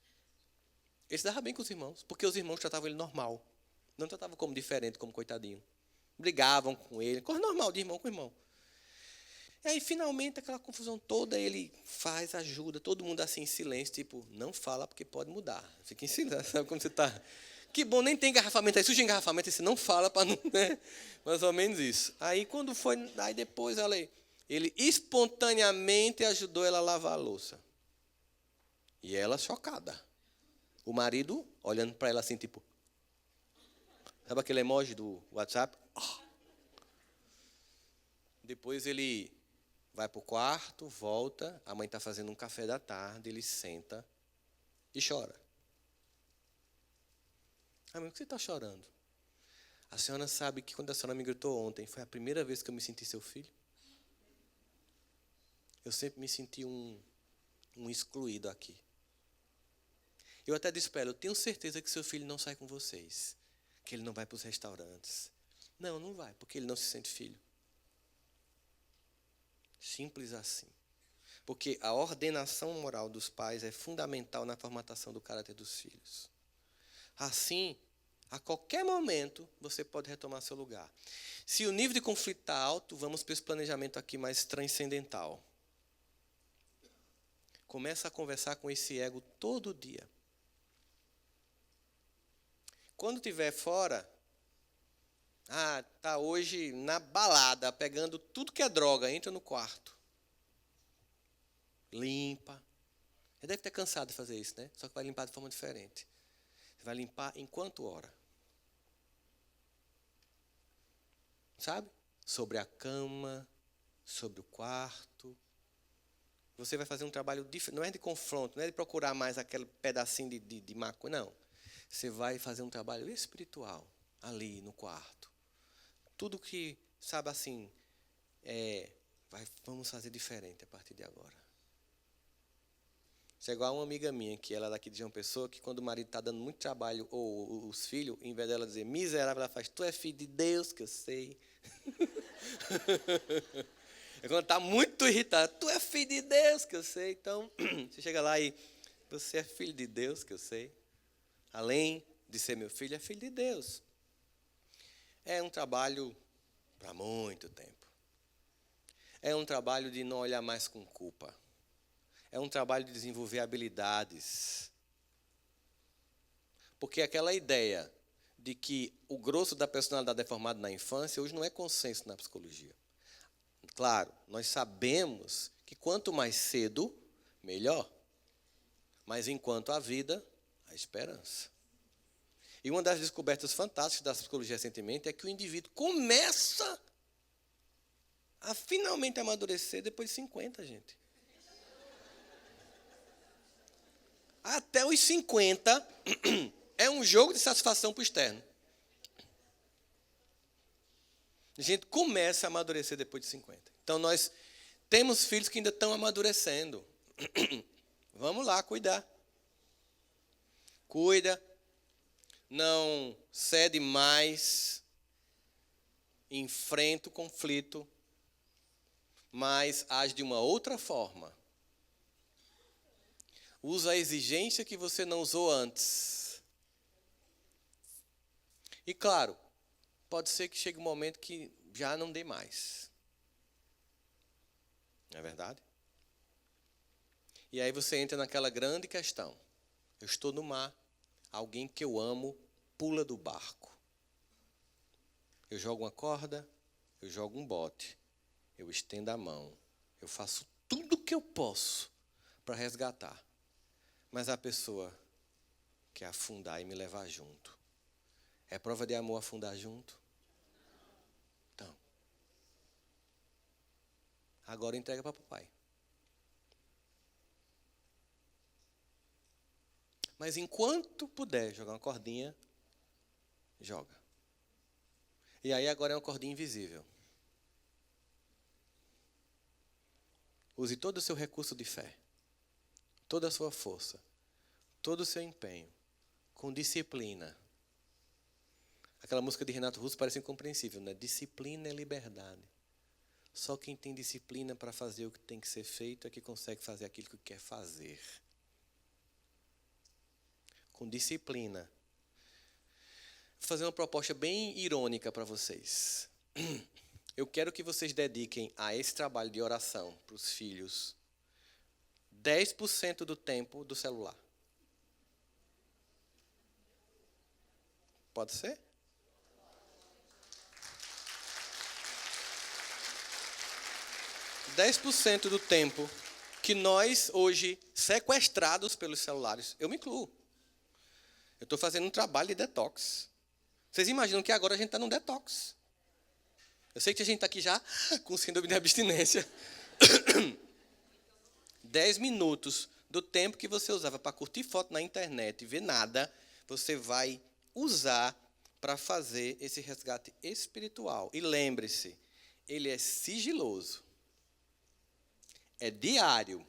Ele se dava bem com os irmãos, porque os irmãos tratavam ele normal. Não tratavam como diferente, como coitadinho. Brigavam com ele. Coisa normal de irmão com irmão. E aí, finalmente, aquela confusão toda, ele faz, ajuda, todo mundo assim em silêncio, tipo, não fala porque pode mudar. Fica em silêncio, sabe como você está? Que bom, nem tem engarrafamento aí, surge engarrafamento, aí você não fala para não, né? Mais ou menos isso. Aí, quando foi, aí depois, ele espontaneamente ajudou ela a lavar a louça. E ela chocada. O marido olhando para ela assim, tipo, sabe aquele emoji do WhatsApp? Oh. Depois ele vai para o quarto, volta, a mãe está fazendo um café da tarde, ele senta e chora. Mãe, por que você está chorando? A senhora sabe que quando a senhora me gritou ontem, foi a primeira vez que eu me senti seu filho? Eu sempre me senti um excluído aqui. Eu até disse para ela, eu tenho certeza que seu filho não sai com vocês, que ele não vai para os restaurantes. Não, não vai, porque ele não se sente filho. Simples assim. Porque a ordenação moral dos pais é fundamental na formatação do caráter dos filhos. Assim, a qualquer momento, você pode retomar seu lugar. Se o nível de conflito está alto, vamos para esse planejamento aqui mais transcendental. Começa a conversar com esse ego todo dia. Quando estiver fora, tá hoje na balada, pegando tudo que é droga, entra no quarto. Limpa. Você deve ter cansado de fazer isso, né? Só que vai limpar de forma diferente. Você vai limpar enquanto ora. Sabe? Sobre a cama, sobre o quarto. Você vai fazer um trabalho diferente. Não é de confronto, não é de procurar mais aquele pedacinho de maconha, não. Você vai fazer um trabalho espiritual ali no quarto. Tudo que, sabe assim, vamos fazer diferente a partir de agora. Isso é igual uma amiga minha, que ela é daqui de João Pessoa, que quando o marido está dando muito trabalho, ou os filhos, em vez dela dizer miserável, ela faz, tu é filho de Deus, que eu sei. É quando está muito irritado, tu é filho de Deus, que eu sei. Então, você chega lá e, você é filho de Deus, que eu sei. Além de ser meu filho, é filho de Deus. É um trabalho para muito tempo. É um trabalho de não olhar mais com culpa. É um trabalho de desenvolver habilidades. Porque aquela ideia de que o grosso da personalidade é formado na infância, hoje não é consenso na psicologia. Claro, nós sabemos que quanto mais cedo, melhor. Mas enquanto há vida, há esperança. E uma das descobertas fantásticas da psicologia recentemente é que o indivíduo começa a finalmente amadurecer depois de 50, gente. Até os 50 é um jogo de satisfação para o externo. A gente começa a amadurecer depois de 50. Então, nós temos filhos que ainda estão amadurecendo. Vamos lá, cuidar. Cuida. Não cede mais. Enfrenta o conflito. Mas age de uma outra forma. Usa a exigência que você não usou antes. E claro, pode ser que chegue um momento que já não dê mais. Não é verdade? E aí você entra naquela grande questão. Eu estou no mar, alguém que eu amo pula do barco. Eu jogo uma corda, eu jogo um bote, eu estendo a mão, eu faço tudo o que eu posso para resgatar. Mas a pessoa quer afundar e me levar junto. É prova de amor afundar junto? Então. Agora entrega para o papai. Mas enquanto puder jogar uma cordinha, joga. E aí agora é uma cordinha invisível. Use todo o seu recurso de fé. Toda a sua força, todo o seu empenho, com disciplina. Aquela música de Renato Russo parece incompreensível, né? Disciplina é liberdade. Só quem tem disciplina para fazer o que tem que ser feito é que consegue fazer aquilo que quer fazer. Com disciplina. Vou fazer uma proposta bem irônica para vocês. Eu quero que vocês dediquem a esse trabalho de oração para os filhos 10% do tempo do celular. Pode ser? % do tempo que nós, hoje, sequestrados pelos celulares, eu me incluo. Eu estou fazendo um trabalho de detox. Vocês imaginam que agora a gente está num detox. Eu sei que a gente está aqui já com síndrome de abstinência. 10 minutos do tempo que você usava para curtir foto na internet e ver nada, você vai usar para fazer esse resgate espiritual. E lembre-se, ele é sigiloso. É diário.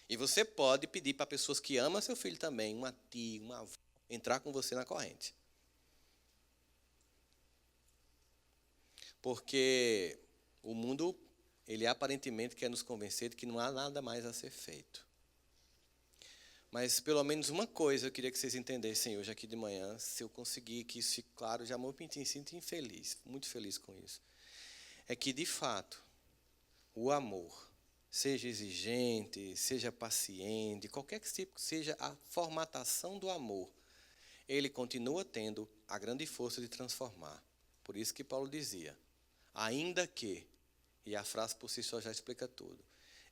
E você pode pedir para pessoas que amam seu filho também, uma tia, uma avó, entrar com você na corrente. Porque o mundo, ele aparentemente quer nos convencer de que não há nada mais a ser feito. Mas pelo menos uma coisa eu queria que vocês entendessem hoje aqui de manhã, se eu conseguir que isso fique claro, já me sinto infeliz, muito feliz com isso. É que, de fato, o amor, seja exigente, seja paciente, qualquer tipo que seja a formatação do amor, ele continua tendo a grande força de transformar. Por isso que Paulo dizia, ainda que, e a frase por si só já explica tudo,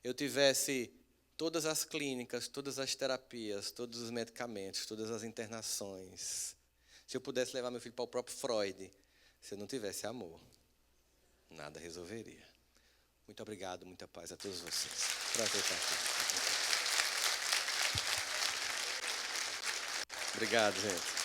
eu tivesse todas as clínicas, todas as terapias, todos os medicamentos, todas as internações, se eu pudesse levar meu filho para o próprio Freud, se eu não tivesse amor, nada resolveria. Muito obrigado, muita paz a todos vocês. Prazer estar aqui. Obrigado, gente.